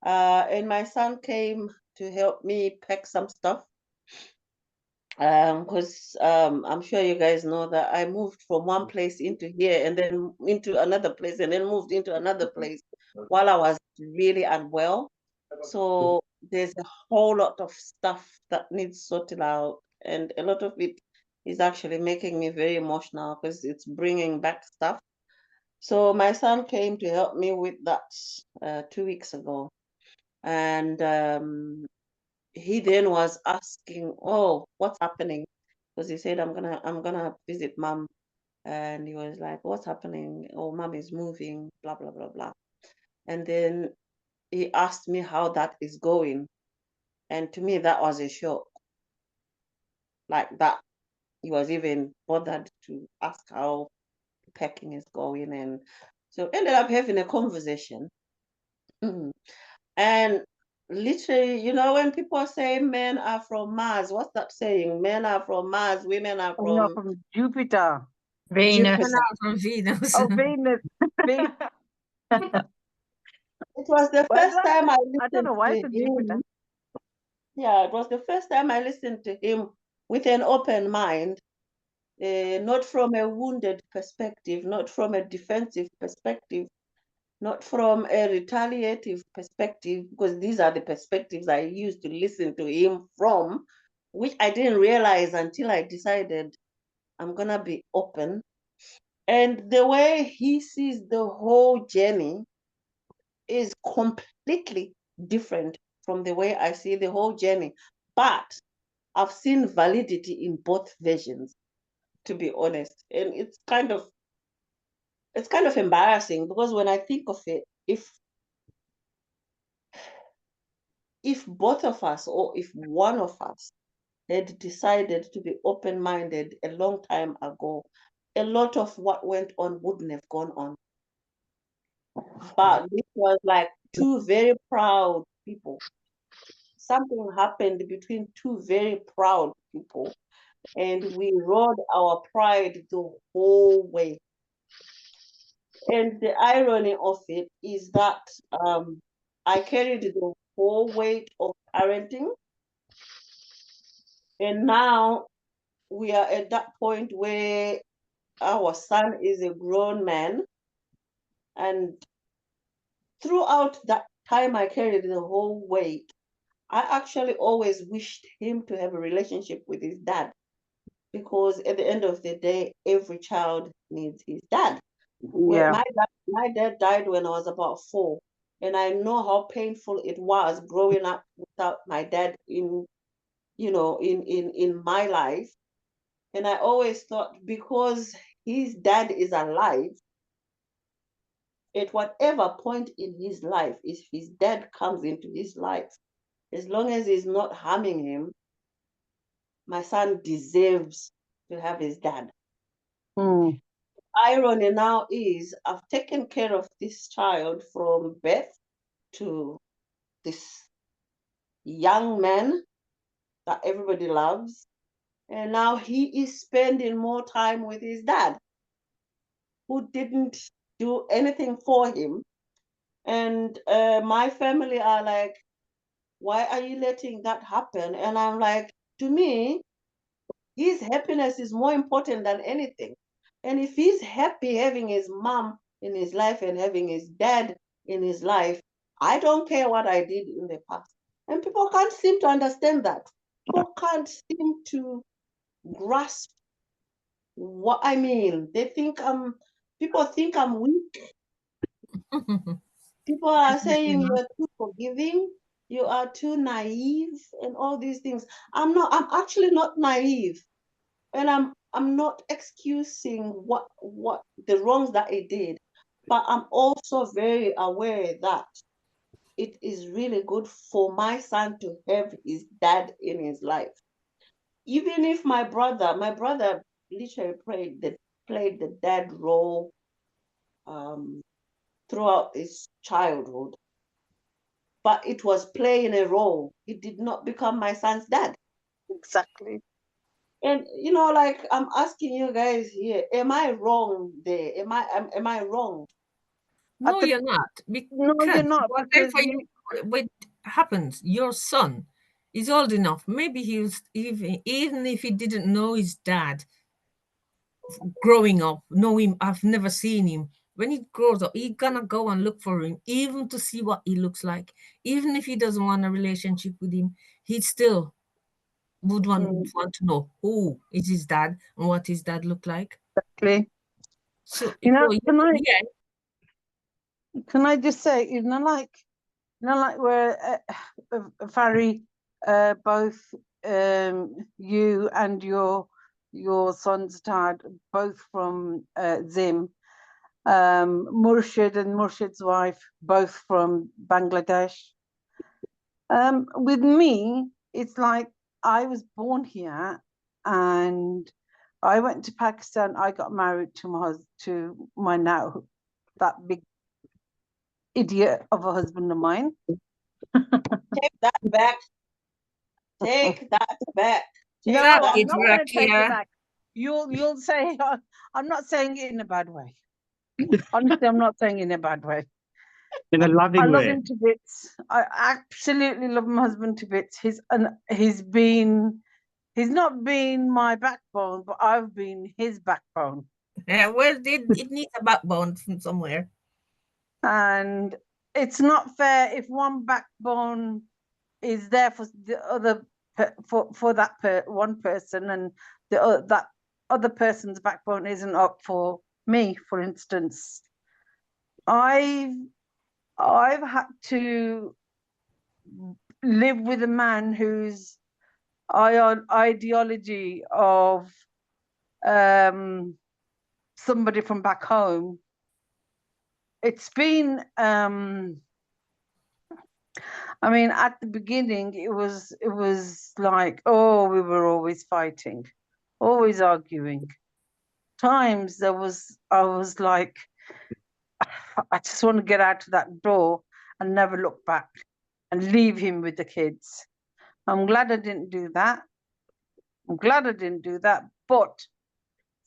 and my son came to help me pack some stuff. Because I'm sure you guys know that I moved from one place into here and then into another place and then moved into another place while I was really unwell. So there's a whole lot of stuff that needs sorted out, and a lot of it is actually making me very emotional because it's bringing back stuff. So my son came to help me with that 2 weeks ago, and he then was asking, "Oh, what's happening?" Because he said, "I'm gonna visit mom," and he was like, "What's happening? Oh, mom is moving, blah blah blah blah." And then he asked me how that is going, and to me that was a shock. Like that, he was even bothered to ask how the packing is going, and so ended up having a conversation. And literally, when people say men are from Mars, what's that saying? Men are from Mars, women are Oh, no, from from Jupiter. Venus. Women are from Venus. Oh, Venus. It was the Well, first time I I don't know listened why to it's in Jupiter. him. Yeah, it was the first time I listened to him with an open mind, not from a wounded perspective, not from a defensive perspective, not from a retaliative perspective, because these are the perspectives I used to listen to him from, which I didn't realize until I decided I'm going to be open. And the way he sees the whole journey is completely different from the way I see the whole journey. But I've seen validity in both versions, to be honest. And it's kind of embarrassing because when I think of it, if both of us or if one of us had decided to be open-minded a long time ago, a lot of what went on wouldn't have gone on. But this was like two very proud people. Something happened between two very proud people, and we rode our pride the whole way. And the irony of it is that I carried the whole weight of parenting, and now we are at that point where our son is a grown man, and throughout that time I carried the whole weight. I actually always wished him to have a relationship with his dad, because at the end of the day, every child needs his dad. Well, Yeah. my dad died when I was about 4, and I know how painful it was growing up without my dad in my life. And I always thought, because his dad is alive, at whatever point in his life, if his dad comes into his life, as long as he's not harming him, my son deserves to have his dad. Irony now is I've taken care of this child from birth to this young man that everybody loves, and now he is spending more time with his dad, who didn't do anything for him. And my family are like, "Why are you letting that happen?" And I'm like, to me, his happiness is more important than anything. And if he's happy having his mom in his life and having his dad in his life, I don't care what I did in the past. And people can't seem to understand that. People can't seem to grasp what I mean. They think people think I'm weak. People are saying you're too forgiving, you are too naive, and all these things. I'm not. I'm actually not naive, and I'm not excusing what the wrongs that he did, but I'm also very aware that it is really good for my son to have his dad in his life. Even if my brother literally played the dad role throughout his childhood, but it was playing a role. It did not become my son's dad. Exactly. And like I'm asking you guys here, am I wrong there? Am I wrong? No, the- you're not. No, Because you're not, because whatever what happens, your son is old enough. Maybe he was even if he didn't know his dad growing up, know him. I've never seen him. When he grows up, he's gonna go and look for him, even to see what he looks like. Even if he doesn't want a relationship with him, he still would want to know who is his dad and what his dad looked like. Exactly. So, Can yeah. I just say, like where Farry, both you and your son's dad, both from Zim, Murshid and Murshid's wife, both from Bangladesh. With me, it's like I was born here and I went to Pakistan. I got married to my now that big idiot of a husband of mine. Take that back. Take that back. No, Stop I'm it, not going to take it Rakia. back. You'll say I'm not saying it in a bad way. Honestly, I'm not saying it in a bad way. In a I loving love way. him to bits. I absolutely love my husband to bits. He's not been my backbone, but I've been his backbone. Yeah, well, it needs a backbone from somewhere. And it's not fair if one backbone is there for the other for that one person, and that other person's backbone isn't up for me. For instance, I've had to live with a man whose ideology of somebody from back home. It's been I mean, at the beginning, it was like, oh, we were always fighting, always arguing. Times I was like, I just want to get out of that door and never look back and leave him with the kids. I'm glad I didn't do that. But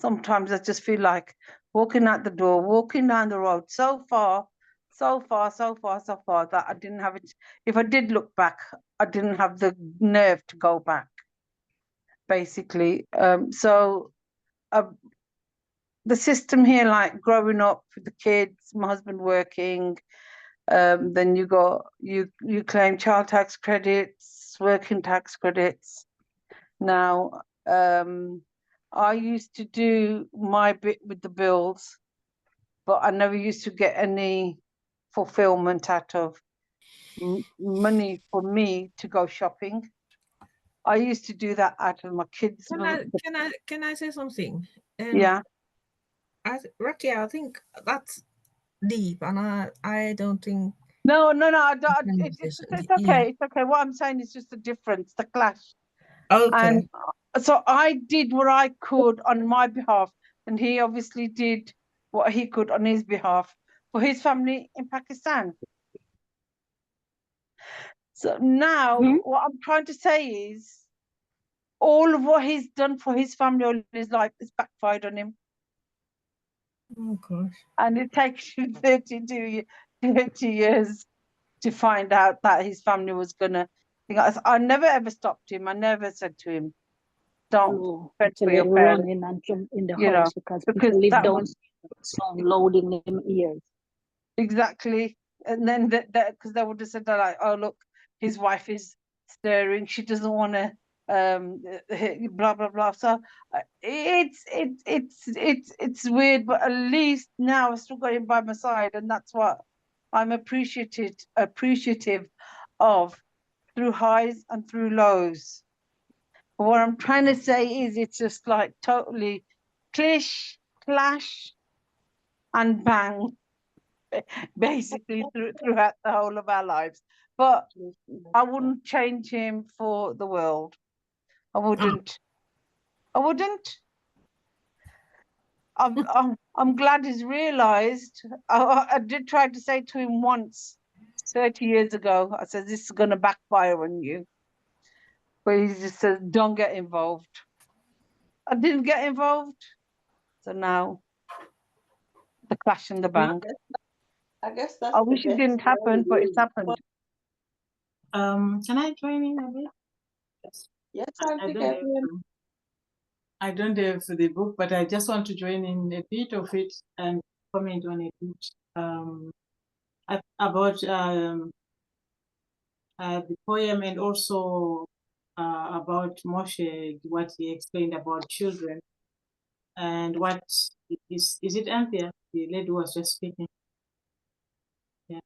sometimes I just feel like walking out the door, walking down the road so far that I didn't have it. If I did look back, I didn't have the nerve to go back, basically. So the system here, like growing up with the kids, my husband working, then you claim child tax credits, working tax credits. Now, I used to do my bit with the bills, but I never used to get any fulfillment out of money for me to go shopping. I used to do that out of my kids' Can I say something? Yeah. Rakia, I think that's deep, and I don't think. No, I don't. It's okay. Yeah. It's okay. What I'm saying is just the difference, the clash. Okay. And so I did what I could on my behalf, and he obviously did what he could on his behalf for his family in Pakistan. So now what I'm trying to say is all of what he's done for his family all his life is backfired on him. Oh gosh. And it takes you 30 years to find out that his family was gonna. I never ever stopped him. I never said to him, "Don't fend for your parents." Running and jump in the You know, house because because people live that down was sound loud in them ears. exactly. And then that because they would have said, they're like, "Oh look, his wife is stirring. She doesn't want to blah blah blah. So it's weird, but at least now I've still got him by my side, and that's what I'm appreciative of, through highs and through lows. But what I'm trying to say is, it's just like totally clash, and bang, basically throughout the whole of our lives. But I wouldn't change him for the world. I wouldn't. I wouldn't. I'm glad he's realised. I did try to say to him once, 30 years ago, I said, this is going to backfire on you. But he just says, don't get involved. I didn't get involved. So now, the clash and the bang. I guess that's I the wish it best didn't happen, but it's happened. Can I join in a bit? Yes. Yes, I don't have, I don't have the book, but I just want to join in a bit of it and comment on a bit about the poem, and also about Moshe, what he explained about children, and what is it Anthea, the lady who was just speaking? Yeah.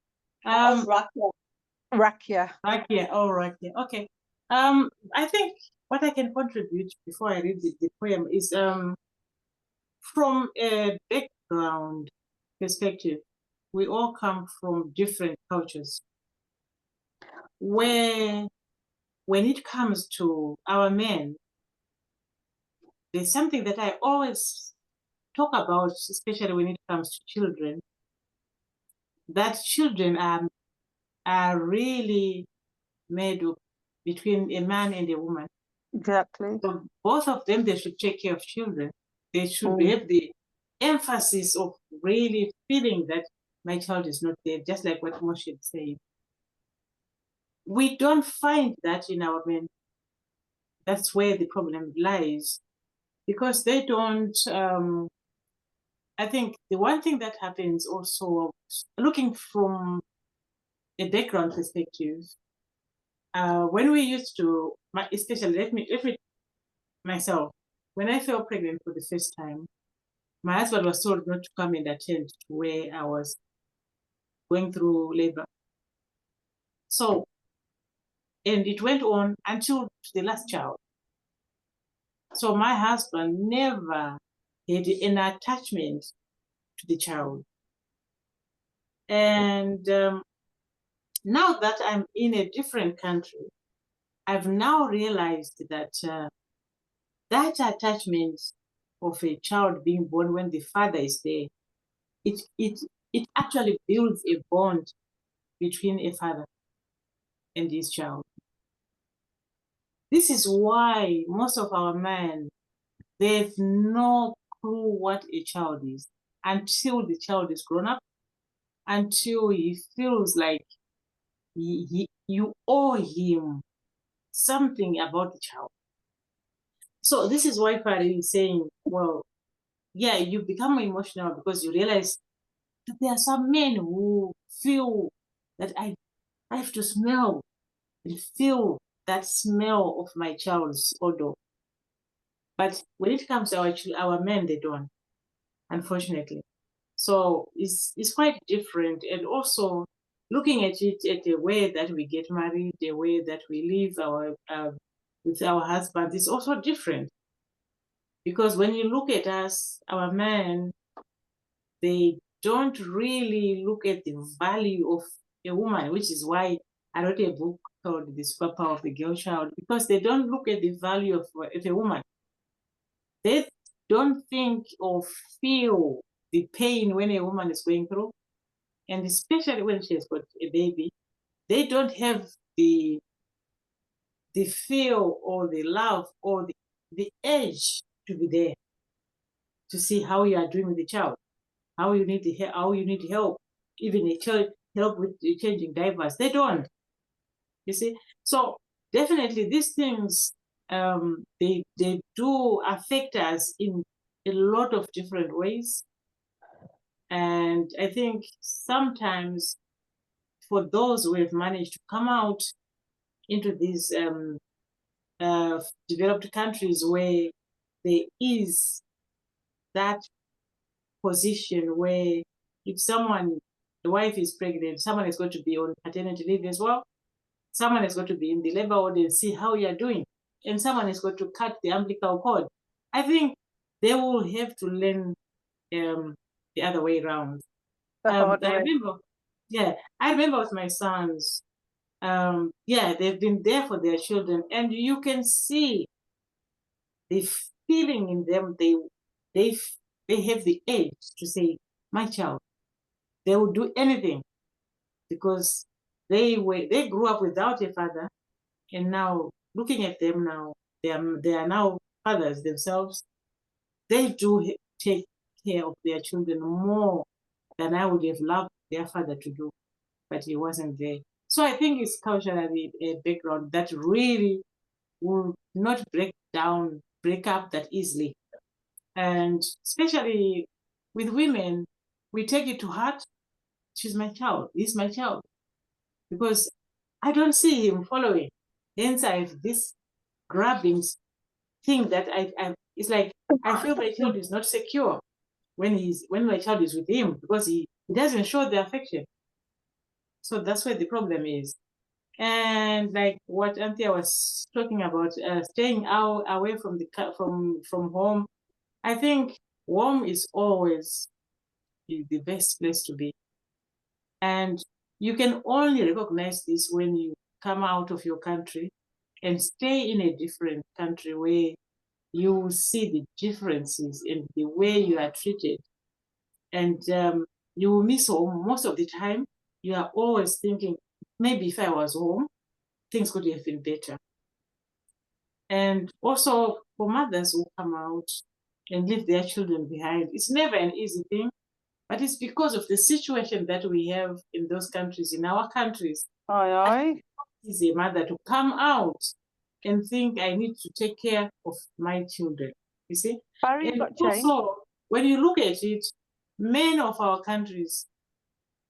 Rakia. Oh, Rakia. Okay. I think what I can contribute before I read the poem is from a background perspective. We all come from different cultures, where when it comes to our men, there's something that I always talk about, especially when it comes to children, that children are really made up between a man and a woman. Exactly. So both of them, they should take care of children. They should have the emphasis of really feeling that my child is not there, just like what Moshe said. We don't find that in our men. That's where the problem lies, because they don't. I think the one thing that happens also, looking from a background perspective, when we used to, especially myself, when I fell pregnant for the first time, my husband was told not to come and attend where I was going through labor. So, and it went on until the last child. So my husband never had an attachment to the child. And now that I'm in a different country, I've now realized that that attachment of a child being born when the father is there, it actually builds a bond between a father and his child. This is why most of our men, they have no clue what a child is until the child is grown up, until he feels like you owe him something about the child. So this is why Farid is saying, well, yeah, you become emotional because you realize that there are some men who feel that I have to smell and feel that smell of my child's odor. But when it comes to our men, they don't, unfortunately. So it's quite different. And also looking at it at the way that we get married, the way that we live with our husbands is also different. Because when you look at us, our men, they don't really look at the value of a woman, which is why I wrote a book called The Superpower of the Girl Child, because they don't look at the value of a woman. They don't think or feel the pain when a woman is going through, and especially when she has got a baby. They don't have the feel or the love or the urge to be there to see how you are doing with the child, how you need help, even a child help with changing diapers. They don't. You see, so definitely these things they do affect us in a lot of different ways, and I think sometimes for those who have managed to come out into these developed countries where there is that position where if someone, the wife is pregnant, someone is going to be on paternity leave as well. Someone is going to be in the labor ward and see how you're doing. And someone is going to cut the umbilical cord. I think they will have to learn the other way around. I remember with my sons, they've been there for their children, and you can see the feeling in them. They have the edge to say, my child. They will do anything because they grew up without a father, and now looking at them now, they are now fathers themselves. They do take care of their children more than I would have loved their father to do, but he wasn't there. So I think it's culturally a background that really will not break up that easily. And especially with women, we take it to heart. She's my child, he's my child. Because I don't see him following. Hence I have this grabbing thing that it's like I feel my child is not secure when my child is with him because he doesn't show the affection. So that's where the problem is. And like what Anthia was talking about, staying out away from from home, I think home is always the best place to be. And you can only recognize this when you come out of your country and stay in a different country where you see the differences in the way you are treated. And you will miss home most of the time. You are always thinking, maybe if I was home, things could have been better. And also for mothers who come out and leave their children behind, it's never an easy thing, but it's because of the situation that we have in those countries, in our countries. Is a mother to come out and think I need to take care of my children. You see? And also, when you look at it, many of our countries,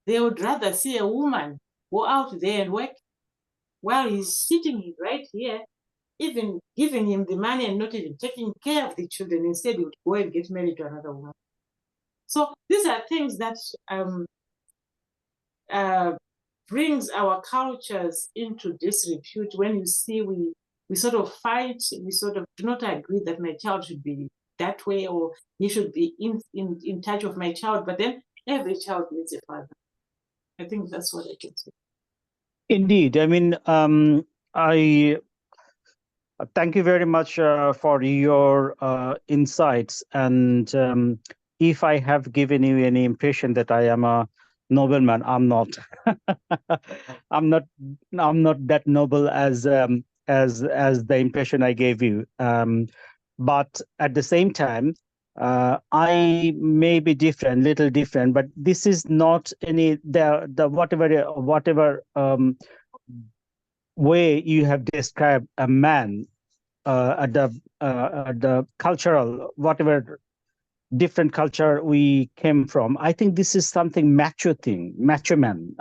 they would rather see a woman go out there and work while he's sitting right here, even giving him the money and not even taking care of the children. Instead, he would go and get married to another woman. So these are things that brings our cultures into disrepute. When you see we sort of fight, we sort of do not agree that my child should be that way or he should be in touch of my child, but then every child needs a father. I think that's what I can say. Indeed. I mean, I thank you very much for your insights. And if I have given you any impression that I am a nobleman, I'm not. I'm not that noble as the impression I gave you. But at the same time, I may be different, little different, but this is not any the whatever way you have described a man at the cultural, whatever different culture we came from. I think this is something macho thing, macho man.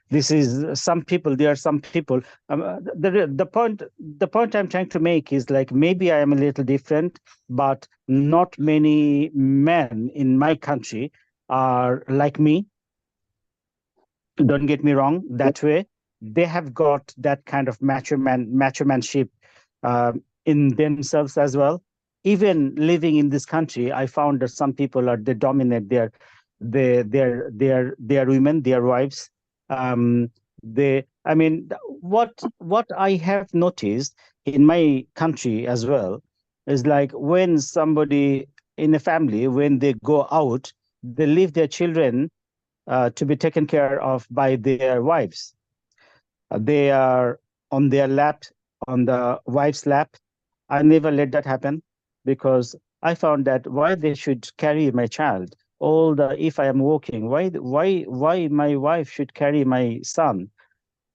This is some people. There are some people. The point I'm trying to make is like maybe I am a little different, but not many men in my country are like me. Don't get me wrong. That way, they have got that kind of macho manship in themselves as well. Even living in this country, I found that some people they dominate their women, their wives. What I have noticed in my country as well is like when somebody in a family, when they go out, they leave their children to be taken care of by their wives. They are on their lap, on the wife's lap. I never let that happen because I found that why they should carry my child. If I am walking, why my wife should carry my son,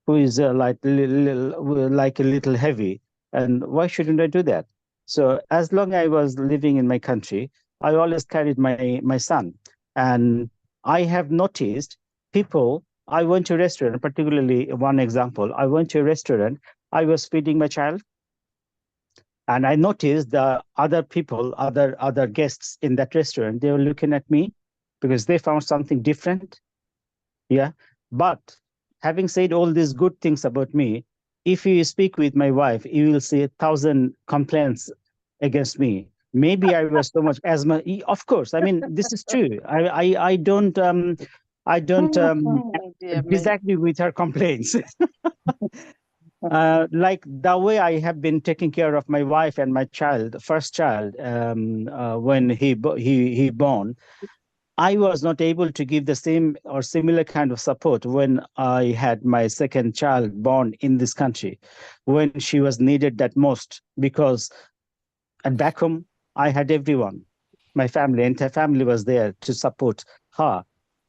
who is like a little heavy, and why shouldn't I do that? So as long as I was living in my country, I always carried my son, and I have noticed people. I went to a restaurant, particularly one example. I went to a restaurant. I was feeding my child. And I noticed the other people, other guests in that restaurant, they were looking at me because they found something different. Yeah. But having said all these good things about me, if you speak with my wife, you will see 1,000 complaints against me. Maybe I was so much asthma. Of course, I mean this is true. I don't Oh, dear me. disagree with her complaints. Like the way I have been taking care of my wife and my child, first child, when he born, I was not able to give the same or similar kind of support when I had my second child born in this country, when she was needed that most. Because and back home, I had everyone, my family, entire family was there to support her.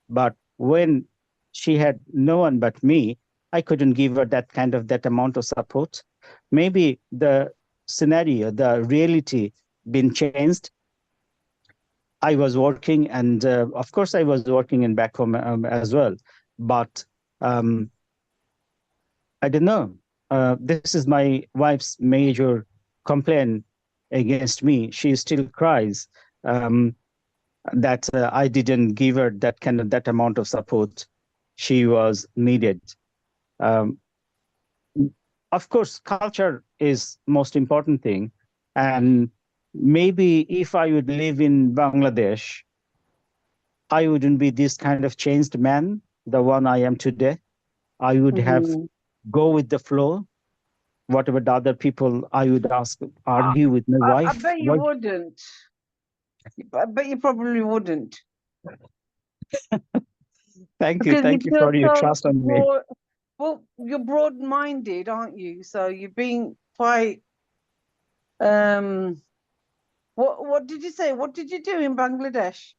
But when she had no one but me, I couldn't give her that amount of support. Maybe the scenario, the reality been changed. I was working, and of course, I was working in back home as well. But I don't know. This is my wife's major complaint against me. She still cries that I didn't give her that amount of support she was needed. Um, of course, culture is most important thing, and maybe if I would live in Bangladesh, I wouldn't be this kind of changed man, the one I am today. I would have go with the flow. Whatever the other people, I would argue with my I wife. bet you wouldn't. I bet you probably wouldn't. Thank you Because for you're your so trust on me. broad, well, you're broad-minded, aren't you? So you're being quite what did you say? What did you do in Bangladesh?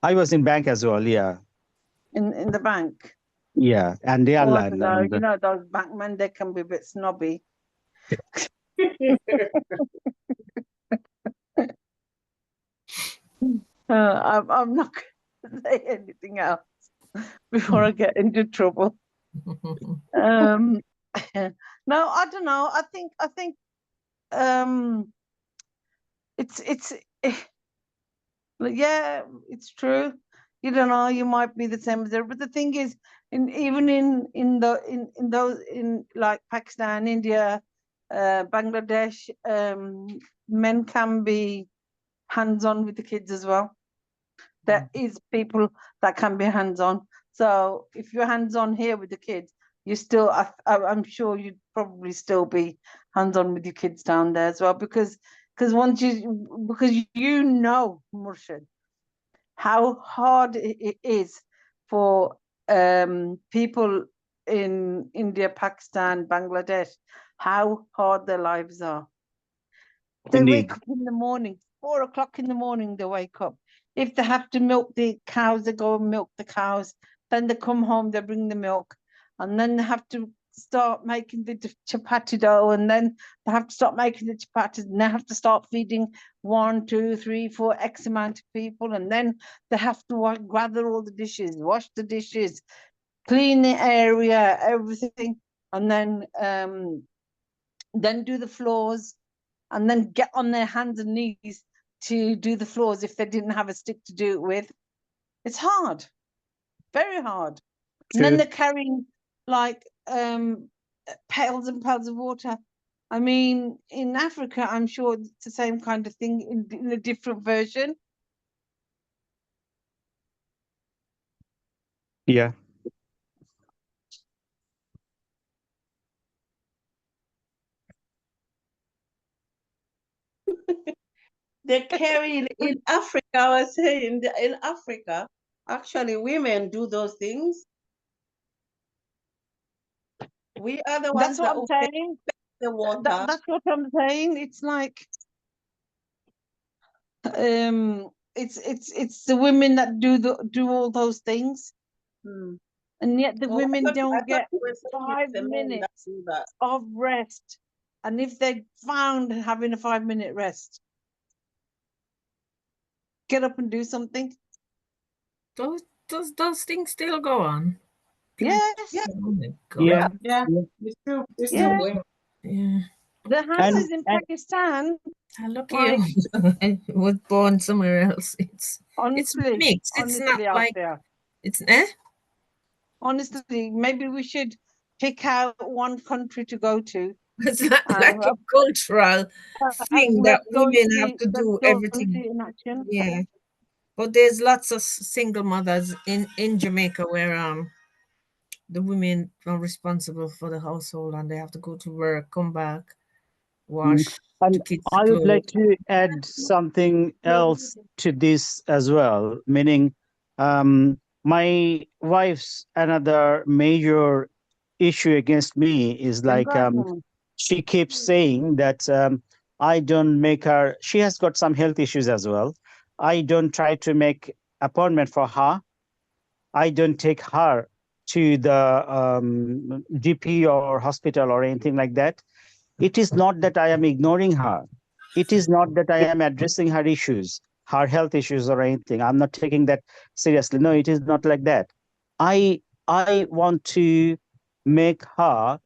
I was in bank as well, yeah, In the bank? yeah, and the Oh, I airline, don't know. and You know, those bankmen, they can be a bit snobby. I'm not going to say anything else before I get into trouble. No, I don't know. I think it's yeah, it's true. You don't know, you might be the same as there. But the thing is, even in those in like Pakistan, India, Bangladesh, men can be hands-on with the kids as well. There is people that can be hands-on. So if you're hands-on here with the kids, you still, I'm sure you'd probably still be hands-on with your kids down there as well, because once you know, Murshid, how hard it is for people in India, Pakistan, Bangladesh, how hard their lives are. They indeed, wake up in the morning, 4 o'clock in the morning, they wake up. If they have to milk the cows, they go and milk the cows. Then they come home, they bring the milk. And then they have to start making the chapati dough. And then they have to start making the chapatis. And they have to start feeding 1, 2, 3, 4, X amount of people. And then they have to gather all the dishes, wash the dishes, clean the area, everything. And then do the floors, and then get on their hands and knees to do the floors if they didn't have a stick to do it with. It's hard, very hard. And then true. they're carrying like pails and pails of water. I mean, in Africa, I'm sure it's the same kind of thing in a different version. Yeah, They carry in Africa, I was saying, in Africa, actually, women do those things. We are the That's ones what that I'm carry saying. the water. That's what I'm saying. It's like it's the women that do all those things. Hmm. And yet the Oh, women I don't thought get you were saying it's 5 the men that minutes do that. of rest. And if they found having a 5-minute rest, get up and do something. Those things still go on? Yes. Yeah. Oh my God. yeah, Yeah, yeah. it's still Yeah. going. Yeah. The house is in Pakistan. Look Like, you. Was born somewhere else. It's honestly, mixed. It's not honestly, out like there. it's Honestly, maybe we should pick out one country to go to. It's not like a cultural thing that women have to do everything. In action. Yeah. But there's lots of single mothers in Jamaica where the women are responsible for the household and they have to go to work, come back, wash the And kids' I would like clothes. to add something else to this as well, meaning my wife's another major issue against me is like she keeps saying that I don't make her, she has got some health issues as well. I don't try to make appointment for her. I don't take her to the GP or hospital or anything like that. It is not that I am ignoring her. It is not that I am addressing her issues, her health issues or anything. I'm not taking that seriously. No, it is not like that. I want to make her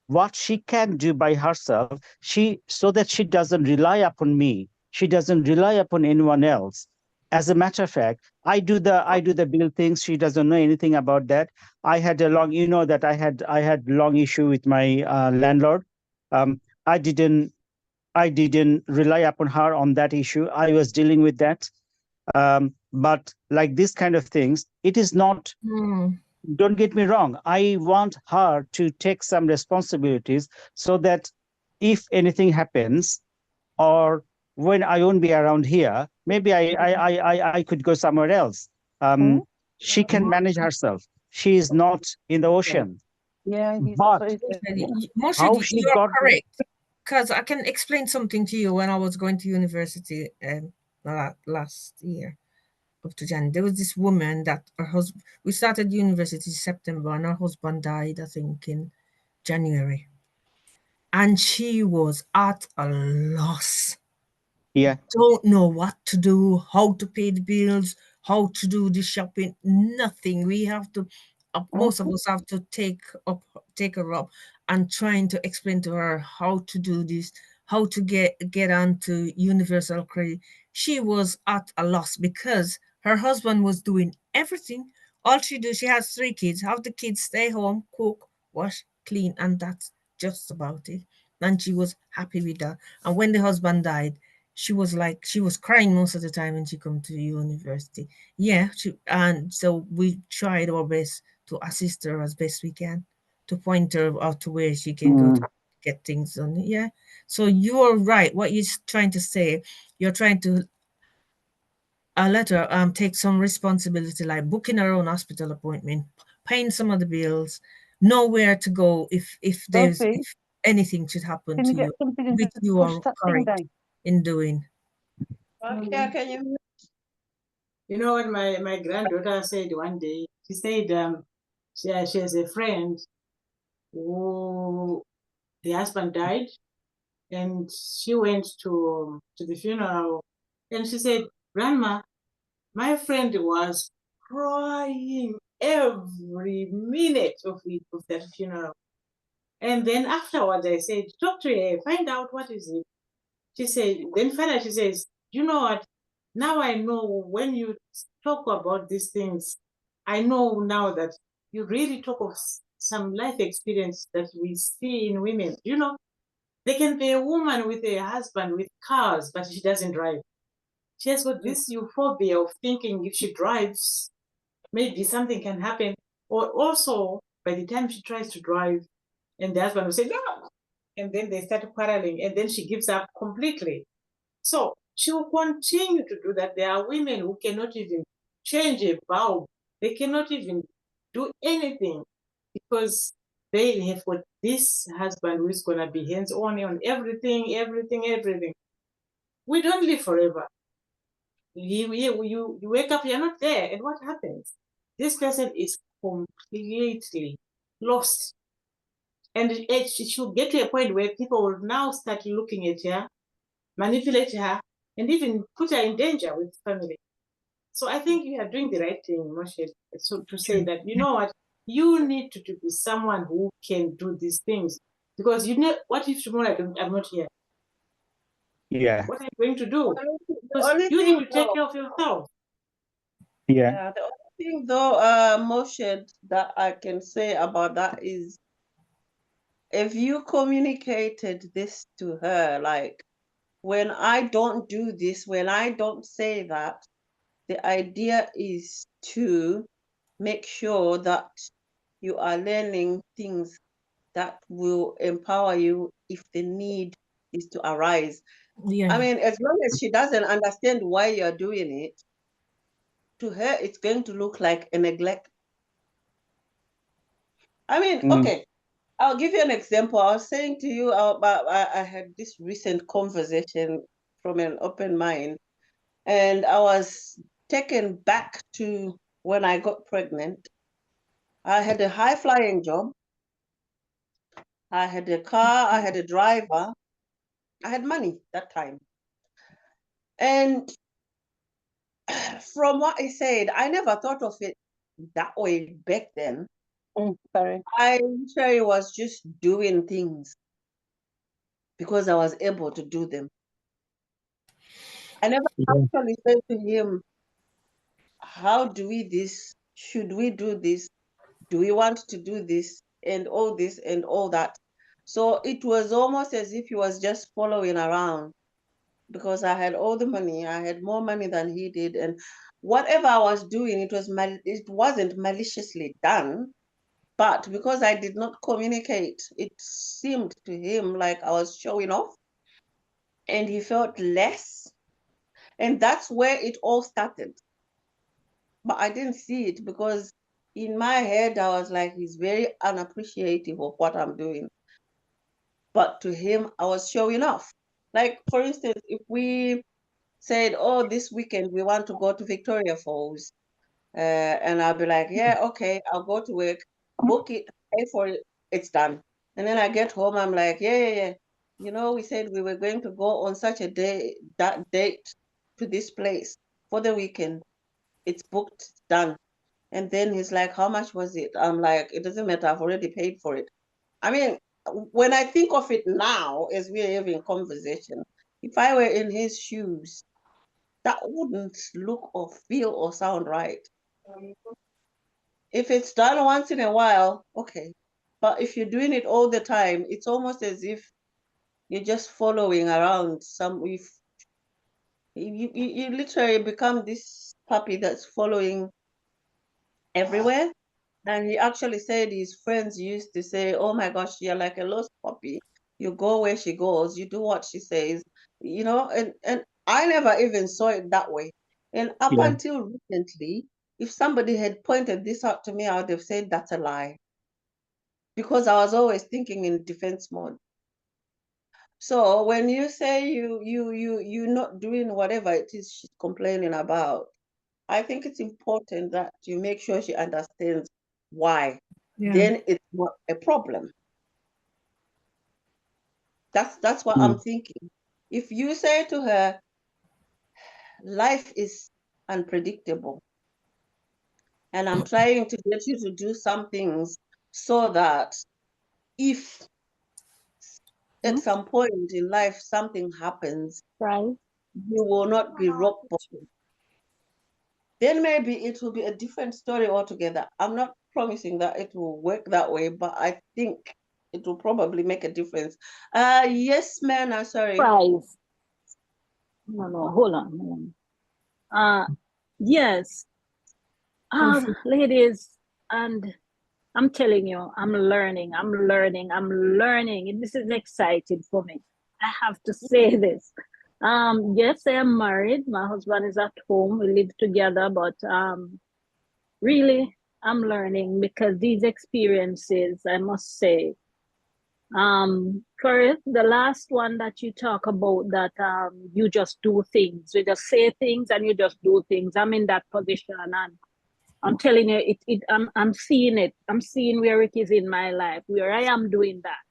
what she can do by herself, so that she doesn't rely upon me. She doesn't rely upon anyone else. As a matter of fact, I do the bill things. She doesn't know anything about that. I had a long, you know, that I had long issue with my landlord. I didn't rely upon her on that issue. I was dealing with that. But like this kind of things, it is not. Don't get me wrong. I want her to take some responsibilities so that if anything happens, or when I won't be around here, maybe I could go somewhere else. She can manage herself. She is not in the ocean. Yeah, But Moshe, how she you're got correct. Because I can explain something to you. When I was going to university last year, up to January, there was this woman that her husband, we started university September and her husband died, I think, in January. And she was at a loss. Yeah. Don't know what to do, how to pay the bills, how to do the shopping, nothing. We have to, most of us have to take her up and trying to explain to her how to do this, how to get onto universal credit. She was at a loss because her husband was doing everything. All she has 3 kids, have the kids stay home, cook, wash, clean, and that's just about it. And she was happy with that. And when the husband died, she was crying most of the time when she come to university. Yeah, and so we tried our best to assist her as best we can, to point her out to where she can go to get things done. Yeah. So you're right. What you're trying to say, you're trying to let her take some responsibility, like booking her own hospital appointment, paying some of the bills, know where to go if anything should happen to you, which you are correct in doing. Yeah, can you? You know what my granddaughter said one day? She said she has a friend who the husband died, and she went to the funeral, and she said, "Grandma, my friend was crying every minute of that funeral." And then afterwards, I said, "Talk to her, find out what is it." She said, then finally she says, "You know what? Now I know when you talk about these things, I know now that you really talk of some life experience that we see in women. You know, there can be a woman with a husband with cars, but she doesn't drive. She has got this euphoria of thinking if she drives, maybe something can happen. Or also, by the time she tries to drive, and the husband will say, no. And then they start quarreling, and then she gives up completely. So she will continue to do that. There are women who cannot even change a bulb. They cannot even do anything because they have got this husband who is going to be hands-on on everything. We don't live forever. You wake up, you're not there. And what happens? This person is completely lost. And it should get to a point where people will now start looking at her, manipulate her, and even put her in danger with family. So I think you are doing the right thing, Moshe, so to say that, you know what, you need to be someone who can do these things. Because you know, what if tomorrow I'm not here? Yeah. What are you going to do? The Because only you need thing to take though, care of yourself. Yeah. yeah, the only thing though, Moshe, that I can say about that is if you communicated this to her, like, when I don't do this, when I don't say that, the idea is to make sure that you are learning things that will empower you if the need is to arise. Yeah. I mean, as long as she doesn't understand why you're doing it, to her, it's going to look like a neglect. I mean, okay, I'll give you an example. I was saying to you about I had this recent conversation from an open mind, and I was taken back to when I got pregnant. I had a high flying job. I had a car. I had a driver. I had money that time. And from what I said, I never thought of it that way back then. Sorry. I literally was just doing things because I was able to do them. I never actually said to him, how do we this? Should we do this? Do we want to do this? And all this and all that. So it was almost as if he was just following around because I had all the money. I had more money than he did. And whatever I was doing, it wasn't maliciously done. But because I did not communicate, it seemed to him like I was showing off and he felt less. And that's where it all started. But I didn't see it because in my head, I was like, he's very unappreciative of what I'm doing. But to him, I was showing off. Like, for instance, if we said, oh, this weekend we want to go to Victoria Falls, and I'll be like, yeah, okay, I'll go to work, book it, pay for it, it's done. And then I get home, I'm like, yeah. You know, we said we were going to go on such a day, that date to this place for the weekend. It's booked, it's done. And then he's like, how much was it? I'm like, it doesn't matter, I've already paid for it. I mean, when I think of it now, as we're having conversation, if I were in his shoes, that wouldn't look or feel or sound right. If it's done once in a while, okay. But if you're doing it all the time, it's almost as if you're just following around you literally become this puppy that's following everywhere. And he actually said his friends used to say, oh my gosh, you're like a lost puppy. You go where she goes, you do what she says, you know, and I never even saw it that way. And up Yeah. until recently, if somebody had pointed this out to me, I would have said that's a lie. Because I was always thinking in defense mode. So when you say you're not doing whatever it is she's complaining about, I think it's important that you make sure she understands why. Yeah. Then it's not a problem. That's what I'm thinking. If you say to her, life is unpredictable, and I'm trying to get you to do some things so that if at some point in life something happens, Right. you will not be rock bottom. Then maybe it will be a different story altogether. I'm not promising that it will work that way, but I think it will probably make a difference. Yes, ma'am, I'm sorry. Price. No, hold on. Yes. Ladies, and I'm telling you, I'm learning. This is exciting for me. I have to say this. Yes, I am married. My husband is at home. We live together, but really, I'm learning because these experiences, I must say, first, the last one that you talk about that you just do things, you just say things and you just do things. I'm in that position and I'm telling you, I'm seeing it. I'm seeing where it is in my life, where I am doing that.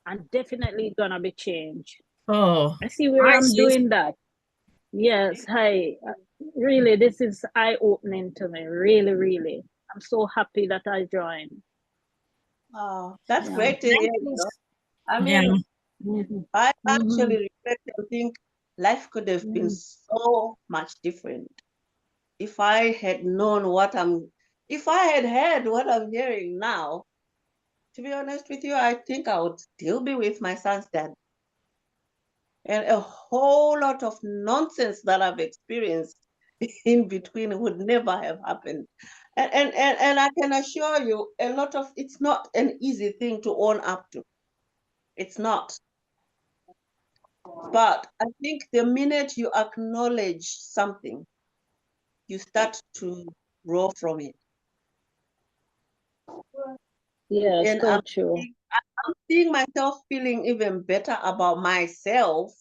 And definitely gonna be changed. Oh, I see where I'm sis. doing that. Yes, hi. Really, this is eye-opening to me. Really, really. I'm so happy that I joined. Oh, that's Yeah. great to hear. You know? I Yeah. mean, Mhm. I Mhm. actually reflect and think life could have been Mhm. so much different if I had known if I had heard what I'm hearing now. To be honest with you, I think I would still be with my son's dad. And a whole lot of nonsense that I've experienced in between would never have happened. And I can assure you, a lot of it's not an easy thing to own up to. It's not. But I think the minute you acknowledge something, you start to grow from it. Yeah, And so true. I'm seeing myself feeling even better about myself,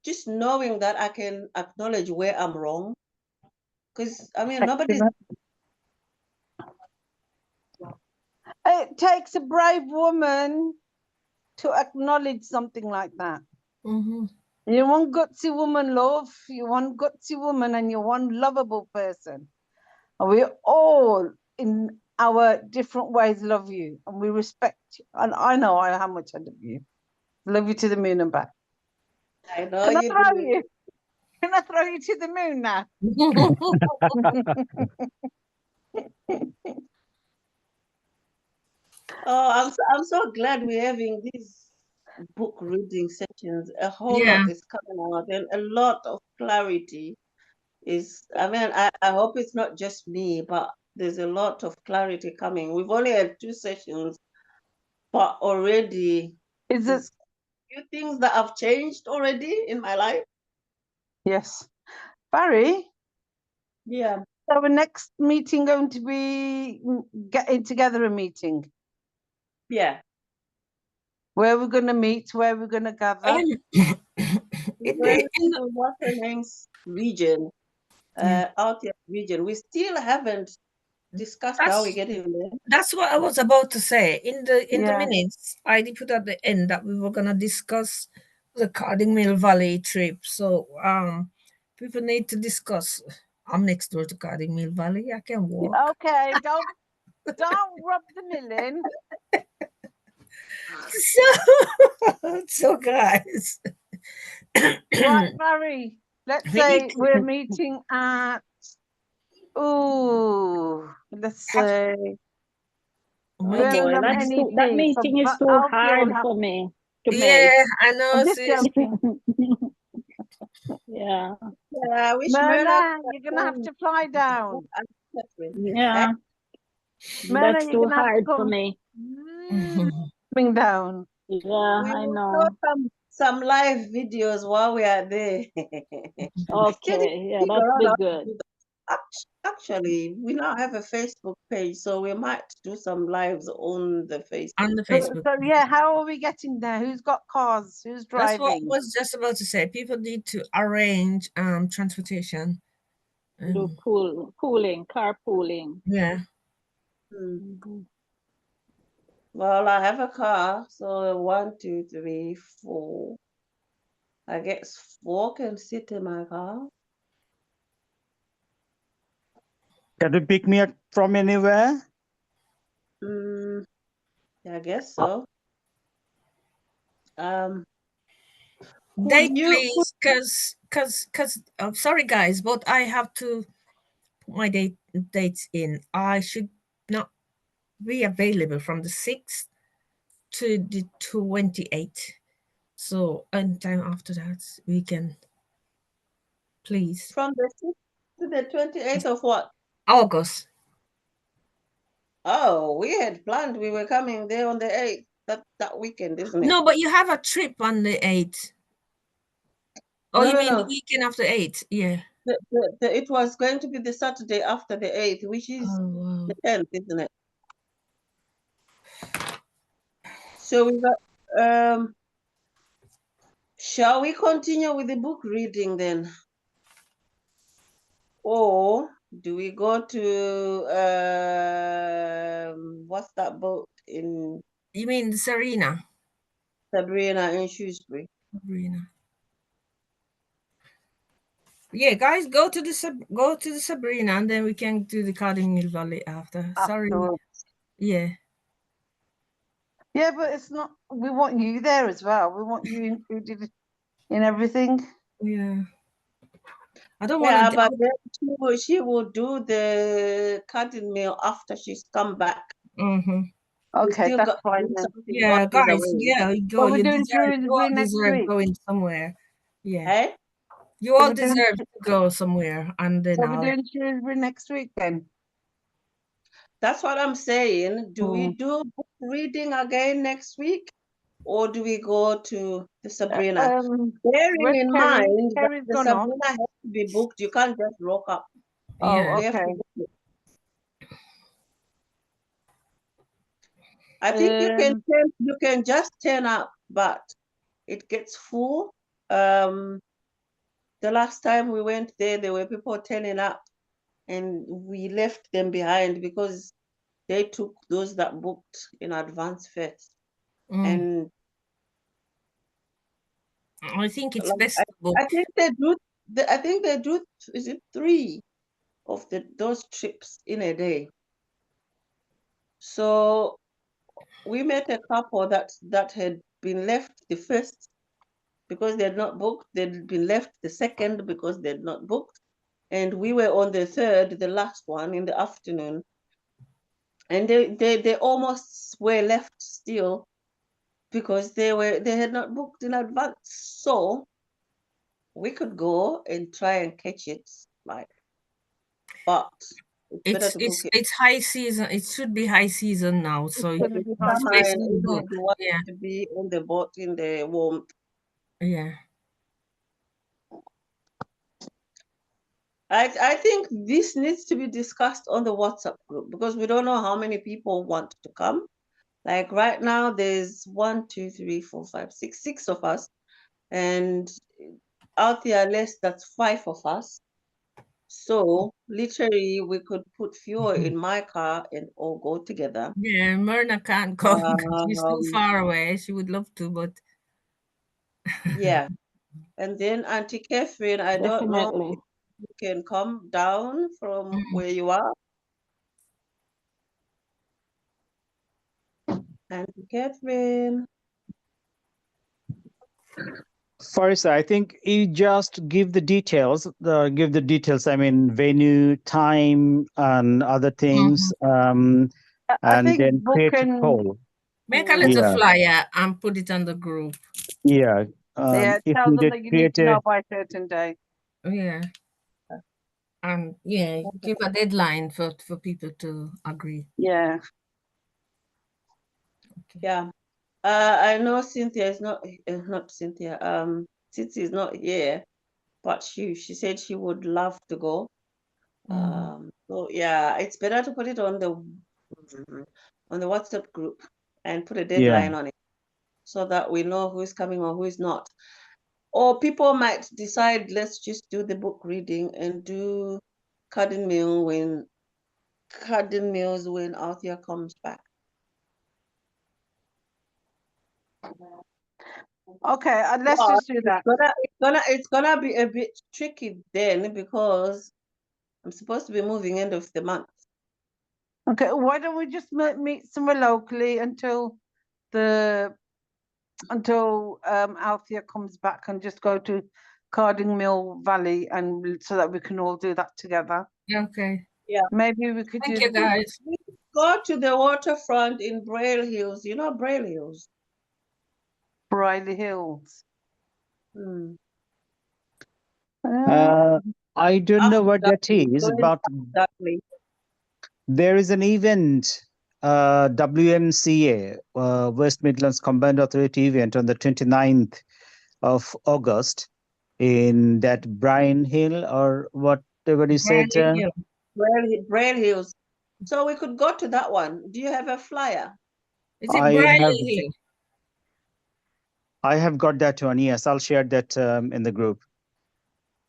just knowing that I can acknowledge where I'm wrong. Because I mean, nobody's It takes a brave woman to acknowledge something like that. Mm-hmm. You want gutsy woman, love. You want gutsy woman, and you want lovable person. And we all, in our different ways, love you, and we respect you. And I know how much I love you. Love you to the moon and back. I know Can I you throw do. you? Can I throw you to the moon now? Oh, I'm so glad we're having these book reading sessions. A whole Yeah. lot is coming out, and a lot of clarity is. I mean, I hope it's not just me, but there's a lot of clarity coming. We've only had 2 sessions, but already Is it? there's a few things that have changed already in my life. Yes. Barry, Yeah. so our next meeting going to be getting together a meeting. Yeah. Where we're going to meet, where we're going to gather. In We're the, in the, in what's her name's region, yeah. Althia region. We still haven't discussed how we get in there. That's what I was about to say. In the Yeah. minutes, I did put at the end that we were gonna discuss the Carding Mill Valley trip. So people need to discuss. I'm next door to Carding Mill Valley. I can walk. Okay, don't rub the mill in. So guys. Right, Barry. Let's say we're meeting at. Let's say. Oh boy, that meeting is too hard for me to make. Yeah, I know. I'm just joking. Yeah. Yeah, I wish Myrna, you're gonna have to fly down. Yeah. Myrna, That's you're too gonna have to hard for come me. coming down. Yeah, We I will know. show some live videos while we are there. Okay, yeah, that'd be good. Actually, we now have a Facebook page, so we might do some lives on the Facebook. On the Facebook. So yeah, how are we getting there? Who's got cars? Who's That's what I driving? was just about to say. People need to arrange transportation. Do pooling, carpooling. Yeah. Well, I have a car, so 1, 2, 3, 4. I guess 4 can sit in my car. Can you pick me up from anywhere? I guess so. Date, please, because sorry guys, but I have to put my dates in. I should not be available from the 6th to the 28th. So anytime after that, we can, please. From the 6th to the 28th of what? August. Oh, we had planned we were coming there on the 8th, that weekend, isn't it? No, but you have a trip on the 8th. Oh, you mean the weekend after 8th? Yeah. It was going to be the Saturday after the 8th, which is the 10th, isn't it? So we got shall we continue with the book reading then? Or do we go to what's that boat in? You mean the Sabrina in Shrewsbury. Sabrina. Yeah, guys, go to the Sabrina, and then we can do the Carding Mill Valley after. Sorry. Yeah. Yeah, but it's not. We want you there as well. We want you included in everything. Yeah. I don't Yeah, want to. but then she will do the cutting meal after she's come back. Mm-hmm. We Okay, still that's got to fine do then. something Yeah, while she's guys. away. Yeah, So you we're doing deserve. You Shrewsbury all next deserve week. going somewhere. Yeah, Eh? you So all we're doing. deserve to go somewhere, and then So we're I'll. doing Shrewsbury next week then. That's what I'm saying. Do we Mm. do book reading again next week? Or do we go to the Sabrina? Bearing Where's in Kerry? mind that Kerry's the gone off. Sabrina has to be booked. You can't just rock up. Oh, We have to okay. book it. I think you can just turn up, but it gets full. The last time we went there were people turning up and we left them behind because they took those that booked in advance first. And I think it's like, best to book. I think they do. I think they do. Is it 3 of those trips in a day? So we met a couple that had been left the first because they had not booked. They'd been left the second because they'd not booked, and we were on the third, the last one in the afternoon. And they almost were left still because they had not booked in advance. So we could go and try and catch it, like, but it's better to book it. It's high season. It should be high season now. So Because it's it's best summer and to we book. don't want Yeah, to be on the boat in the warmth. yeah. I think this needs to be discussed on the WhatsApp group because we don't know how many people want to come. Like right now, there's 1, 2, 3, 4, 5, 6, 6 of us, and out there less, that's 5 of us. So literally, we could put fuel in my car and all go together. Yeah, Myrna can't come because she's too Um, far away. She would love to, but yeah, and then Auntie Catherine, I don't know Definitely. if you can come down from where you are. Auntie Catherine. First, I think you just give the details. I mean, venue, time, and other things. I And think then create a booking. poll. make a little Yeah, flyer and put it on the group. yeah. Yeah, If tell them needed, that you need create to know a by a certain day. Yeah, and yeah, give a deadline for people to agree. Yeah. Yeah. I know Cynthia is not Cynthia. Titi is not here, but she said she would love to go. So yeah, it's better to put it on the WhatsApp group and put a yeah. deadline on it so that we know who is coming or who is not. Or people might decide, let's just do the book reading and do carding meals when Althia comes back. Okay, let's But just do that. it's gonna be a bit tricky then because I'm supposed to be moving end of the month. Okay, why don't we just meet somewhere locally until Althea comes back and just go to Carding Mill Valley and so that we can all do that together. Okay. Yeah. Maybe we could Thank do you, guys. We go to the waterfront in Braille Hills. You know Braille Hills? Briley Hills. I don't know what that is, but Exactly. there is an event, WMCA, West Midlands Combined Authority event on the 29th of August in that Bryan Hill or whatever you said. Braille Hills. So we could go to that one. Do you have a flyer? Is it Briley Hill? I have got that one. Yes, I'll share that in the group.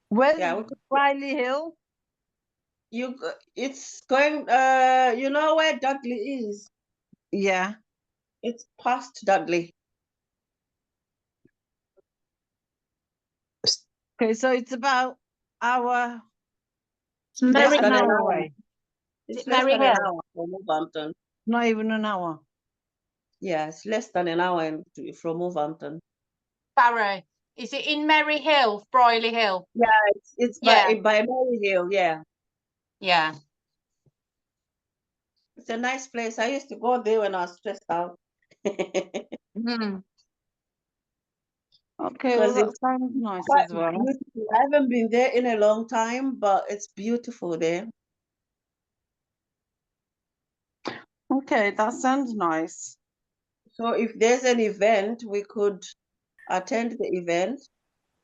Where's Briley Hill? It's going. You know where Dudley is? Yeah. It's past Dudley. Okay, so it's about Merry less than an Hill. hour away. It's Merry less than an Hill. hour from Wolverhampton. Not even an hour. Yeah, it's less than an hour from Wolverhampton. Barry, is it in Merry Hill, Broyley Hill? Yeah, it's Yeah. by Mary Hill. Yeah, Yeah. it's a nice place. I used to go there when I was stressed out. Mm. Okay, well, Because that it's sounds nice quite as well. beautiful. I haven't been there in a long time, but it's beautiful there. Okay, that sounds nice. So if there's an event, we could attend the event,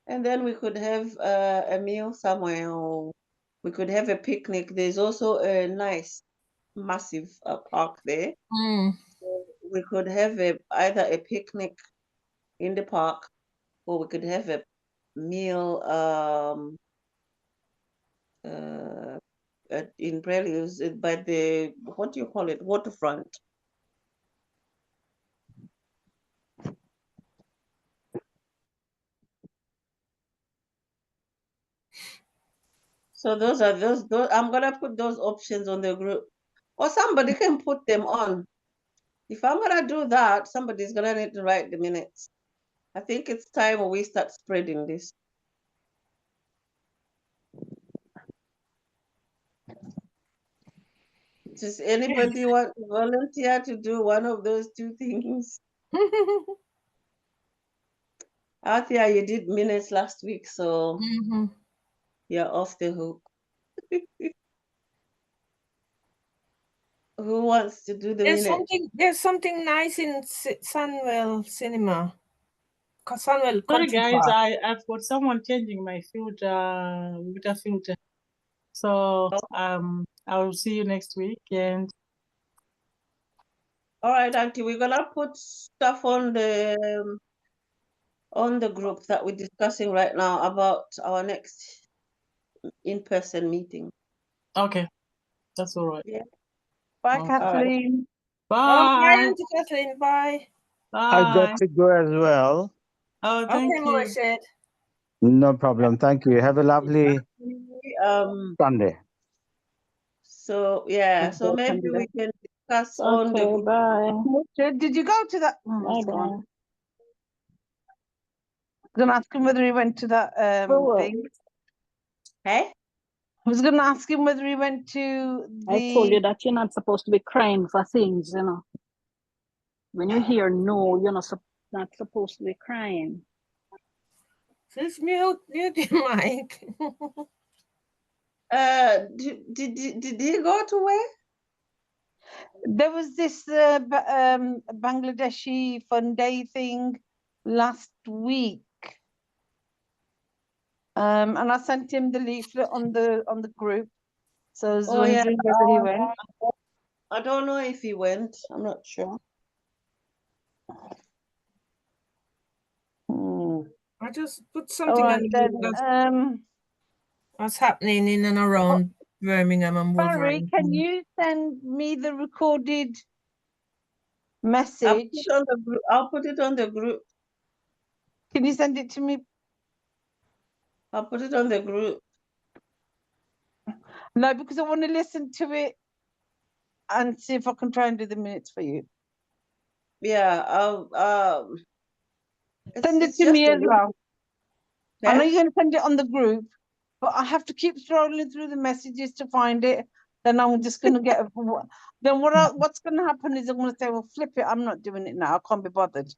and then we could have a meal somewhere, or we could have a picnic. There's also a nice, massive park there. Mm. So we could have either a picnic in the park, or we could have a meal in Prelios by the, what do you call it, waterfront. So those are those. I'm gonna put those options on the group, or somebody can put them on. If I'm gonna do that, somebody's gonna need to write the minutes. I think it's time we start spreading this. Does anybody want to volunteer to do one of those two things? Althia, you did minutes last week, so you're off the hook. Who wants to do the minutes? There's something nice in Sunwell Cinema. Sunwell Sorry Country guys, Park. I've got someone changing my filter with a filter. So I will see you next week. And all right, Auntie, we're gonna put stuff on the group that we're discussing right now about our next in-person meeting. okay, that's all right. Yeah. Bye, Okay. Kathleen. Oh, bye, Bye. Auntie Kathleen. Bye. I got Bye. to go as well. Oh, Okay, thank you. Morissette. No problem. Thank you. Have a lovely Sunday. So yeah, so maybe we can discuss on the Okay, group. bye. Did you go to that? Oh, Bye it's bye. gone. I was gonna ask him whether he went to that thing. Hey? I was gonna ask him whether he went to I told you the that you're not supposed to be crying for things, you know. When you hear no, you're not supposed to be crying. Just mute your mic. Did he go to where? there was this Bangladeshi fun day thing last week. And I sent him the leaflet on the group. So I was wondering whether he went. I don't know if he went. I'm not sure. I just put All something on right the then. group. What's happening in and around Birmingham and Barry, Wolverhampton? can you send me the recorded message? I'll put it on the group. Can you send it to me? I'll put it on the group. No, because I want to listen to it and see if I can try and do the minutes for you. Yeah, I'll Send it to me as well. I know you're going to send it on the group, but I have to keep scrolling through the messages to find it. Then I'm just going to get. Then what's going to happen is I'm going to say, well, flip it. I'm not doing it now. I can't be bothered.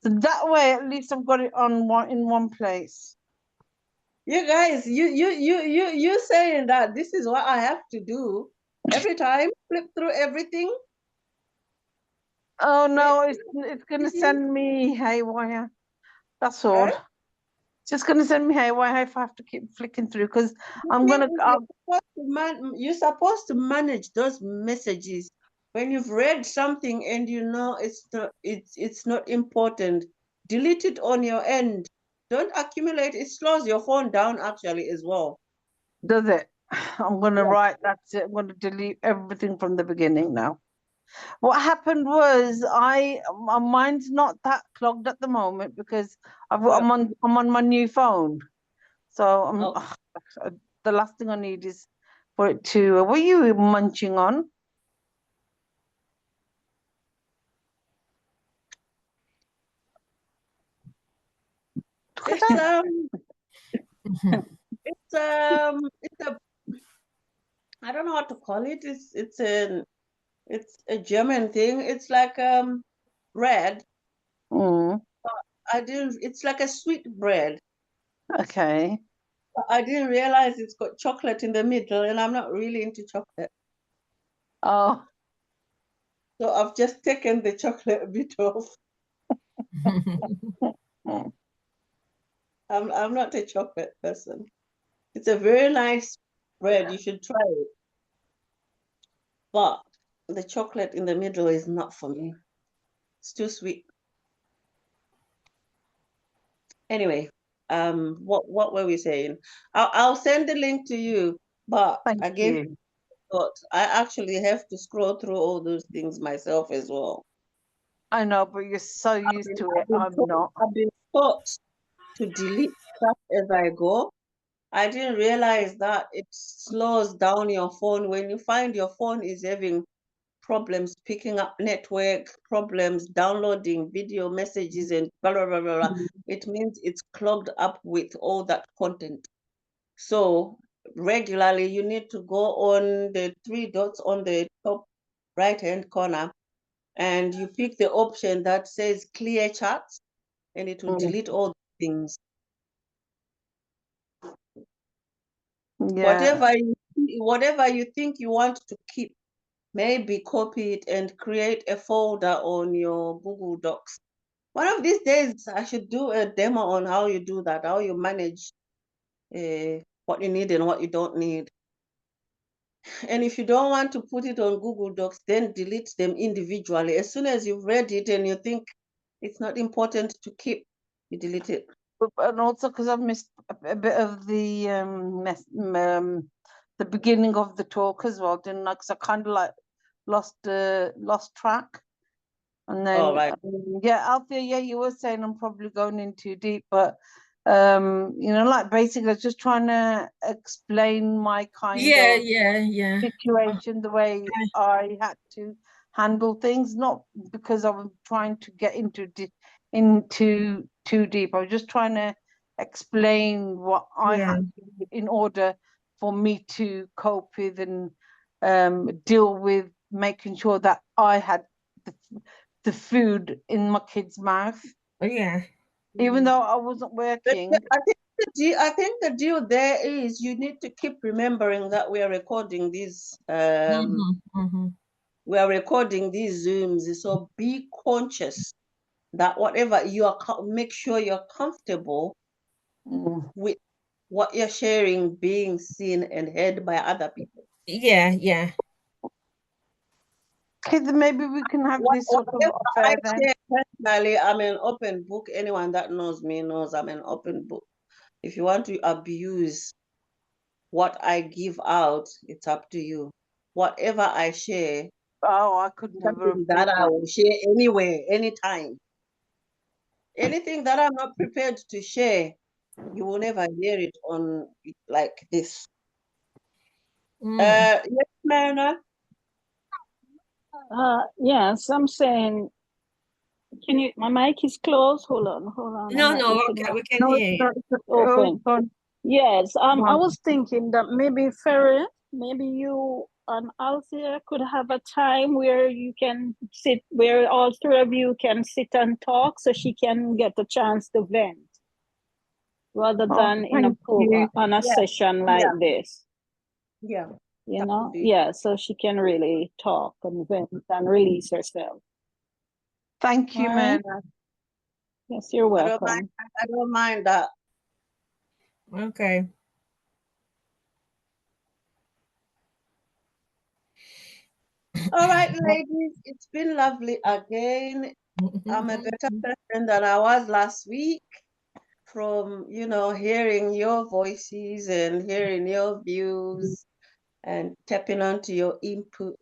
So that way, at least I've got it in one place. You guys, you saying that this is what I have to do every time, flip through everything. Oh no, it's going to send me haywire. That's all. Right? Just going to send me haywire if I have to keep flicking through because I'm going to. You're supposed to manage those messages when you've read something and you know it's not important. Delete it on your end. Don't accumulate. It slows your phone down actually as well. Does it? I'm going to write, that's it. I'm going to delete everything from the beginning now. What happened was my mind's not that clogged at the moment because I'm on my new phone. So the last thing I need is for it to. What are you munching on? It's it's a I don't know what to call it. It's a German thing. It's like bread. Mm, It's like a sweet bread. okay. I didn't realize it's got chocolate in the middle, and I'm not really into chocolate. Oh, So I've just taken the chocolate bit off. I'm not a chocolate person. It's a very nice bread. You should try it. But the chocolate in the middle is not for me. It's too sweet. Anyway, what were we saying? I'll send the link to you, but thank I gave you. thought I actually have to scroll through all those things myself as well. I know, but you're so used to it. I'm not. I've been taught to delete stuff as I go. I didn't realize that it slows down your phone when you find your phone is having problems picking up network, problems downloading video messages and blah, blah, blah, blah, blah. It means it's clogged up with all that content. So regularly you need to go on the three dots on the top right-hand corner and you pick the option that says clear chats and it will delete all the things. Yeah. Whatever you think you want to keep, maybe copy it and create a folder on your Google Docs. One of these days, I should do a demo on how you do that, how you manage what you need and what you don't need. And if you don't want to put it on Google Docs, then delete them individually. As soon as you've read it and you think it's not important to keep, you delete it. And also because I've missed a bit of the the beginning of the talk as well, didn't I? Because I kind of like lost track. And then right. Yeah, Althia, yeah, you were saying I'm probably going in too deep, but like basically I was just trying to explain my kind of situation, the way I had to handle things, not because I was trying to get into too deep. I was just trying to explain what I had to do in order for me to cope with and deal with making sure that I had the food in my kid's mouth. Yeah. Even though I wasn't working. I think the deal there is you need to keep remembering that we are recording these we are recording these Zooms. So be conscious that whatever you are, make sure you're comfortable with what you're sharing being seen and heard by other people. Yeah. Kids, maybe we can have this sort of affair then. Personally, I'm an open book. Anyone that knows me knows I'm an open book. If you want to abuse what I give out, it's up to you. Whatever I share, I could never that I will share anywhere, anytime. Anything that I'm not prepared to share, you will never hear it on like this. Yes, Marina? Yes, I'm saying, can you, my mic is closed. Hold on. No, we can hear you. Open. Yes, I was thinking that maybe Ferry, maybe you and Althia could have a time where you can sit, where all three of you can sit and talk so she can get a chance to vent rather than in a session like this. Yeah. You know, yeah, so she can really talk and vent and release herself. Thank you, man. Yes, you're welcome. I don't mind that. Okay. All right, ladies, it's been lovely again. I'm a better person than I was last week from, hearing your voices and hearing your views and tapping onto your input.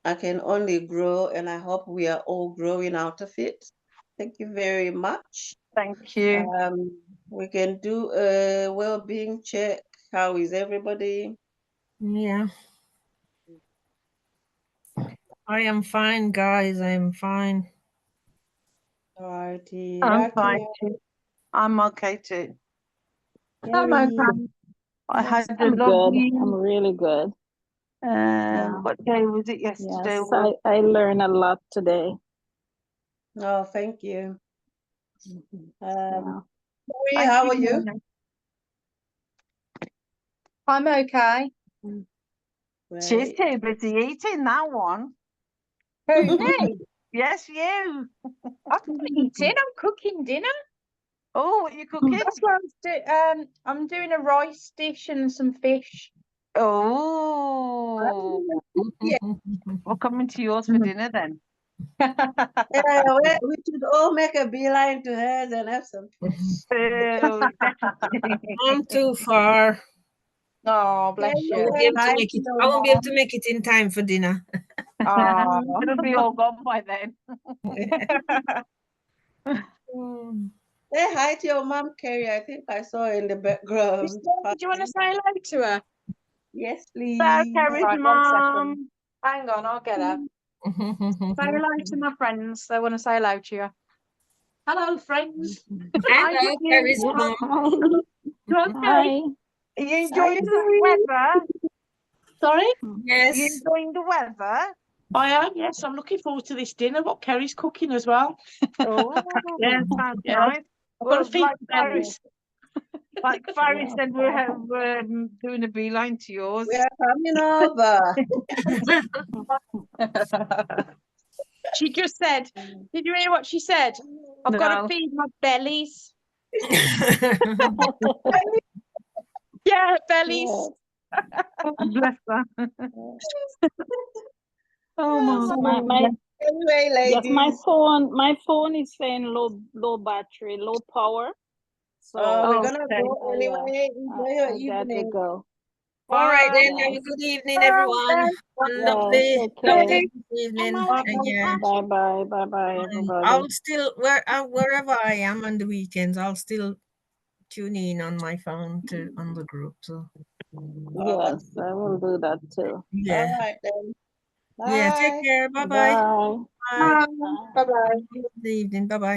I can only grow, and I hope we are all growing out of it. Thank you very much. Thank you. We can do a well-being check. How is everybody? Yeah. I am fine, guys. I am fine. Alrighty. I'm fine too. I'm okay too. I'm okay. I had a I'm good. lovely, I'm really good. Yeah. what day was it yesterday? Yes, I learned a lot today. Oh, thank you. Yeah. Marie, how are you? I'm okay. She's Great. too busy eating that one. Who, me? Yes, you. I'm not eating, I'm cooking dinner. Oh, what you cooking? That's what I'm doing a rice dish and some fish. Oh, Yeah. we're coming to yours for dinner then. Yeah, we should all make a beeline to hers and have some fish. Oh, definitely. I'm too far. Oh, Yeah, bless I you you. won't be say able to hi make to it. your I won't be able to mom. make it in time for dinner. Oh. It'll be all gone by then. Mm. Say hi to your mom, Carrie. I think I saw her in the background. Do you want to say hello to her? Yes, Sarah please. Carrie's Right, 1 second. mom. Hang on, I'll get her. Say hello to my friends. They want to say hello to you. Hello, friends. Hi, Hello, Carrie's Vicky. mom. You okay? Hi. Are you enjoying the weather? Sorry? Are you Yes. enjoying the weather? I am, yes. I'm looking forward to this dinner, what Kerry's cooking as well. Oh, Yeah, sounds yeah. nice. I've got to Well, feed the bellies. Like Barry Yeah. said, we're doing a beeline to yours. We are coming over. She just said, did you hear what she said? I've got to No. feed my bellies. Yeah, bellies. Yes. Bless her. Oh Yes. my My Anyway, yes, ladies. my phone is saying low battery, low power. So We're gonna Okay. go anyway. Enjoy your I got to evening. go. All right then. Yeah. Have a good evening, everyone. A Yeah, lovely, take care. lovely evening. And yeah, Bye bye, everybody. I'll still wherever I am on the weekends, I'll still tune in on my phone to on the group. So Yes, I will do that too. yeah, All right then. yeah. Take Bye. care. Bye bye. Bye. Bye. Bye. Bye-bye. Good evening. Bye bye.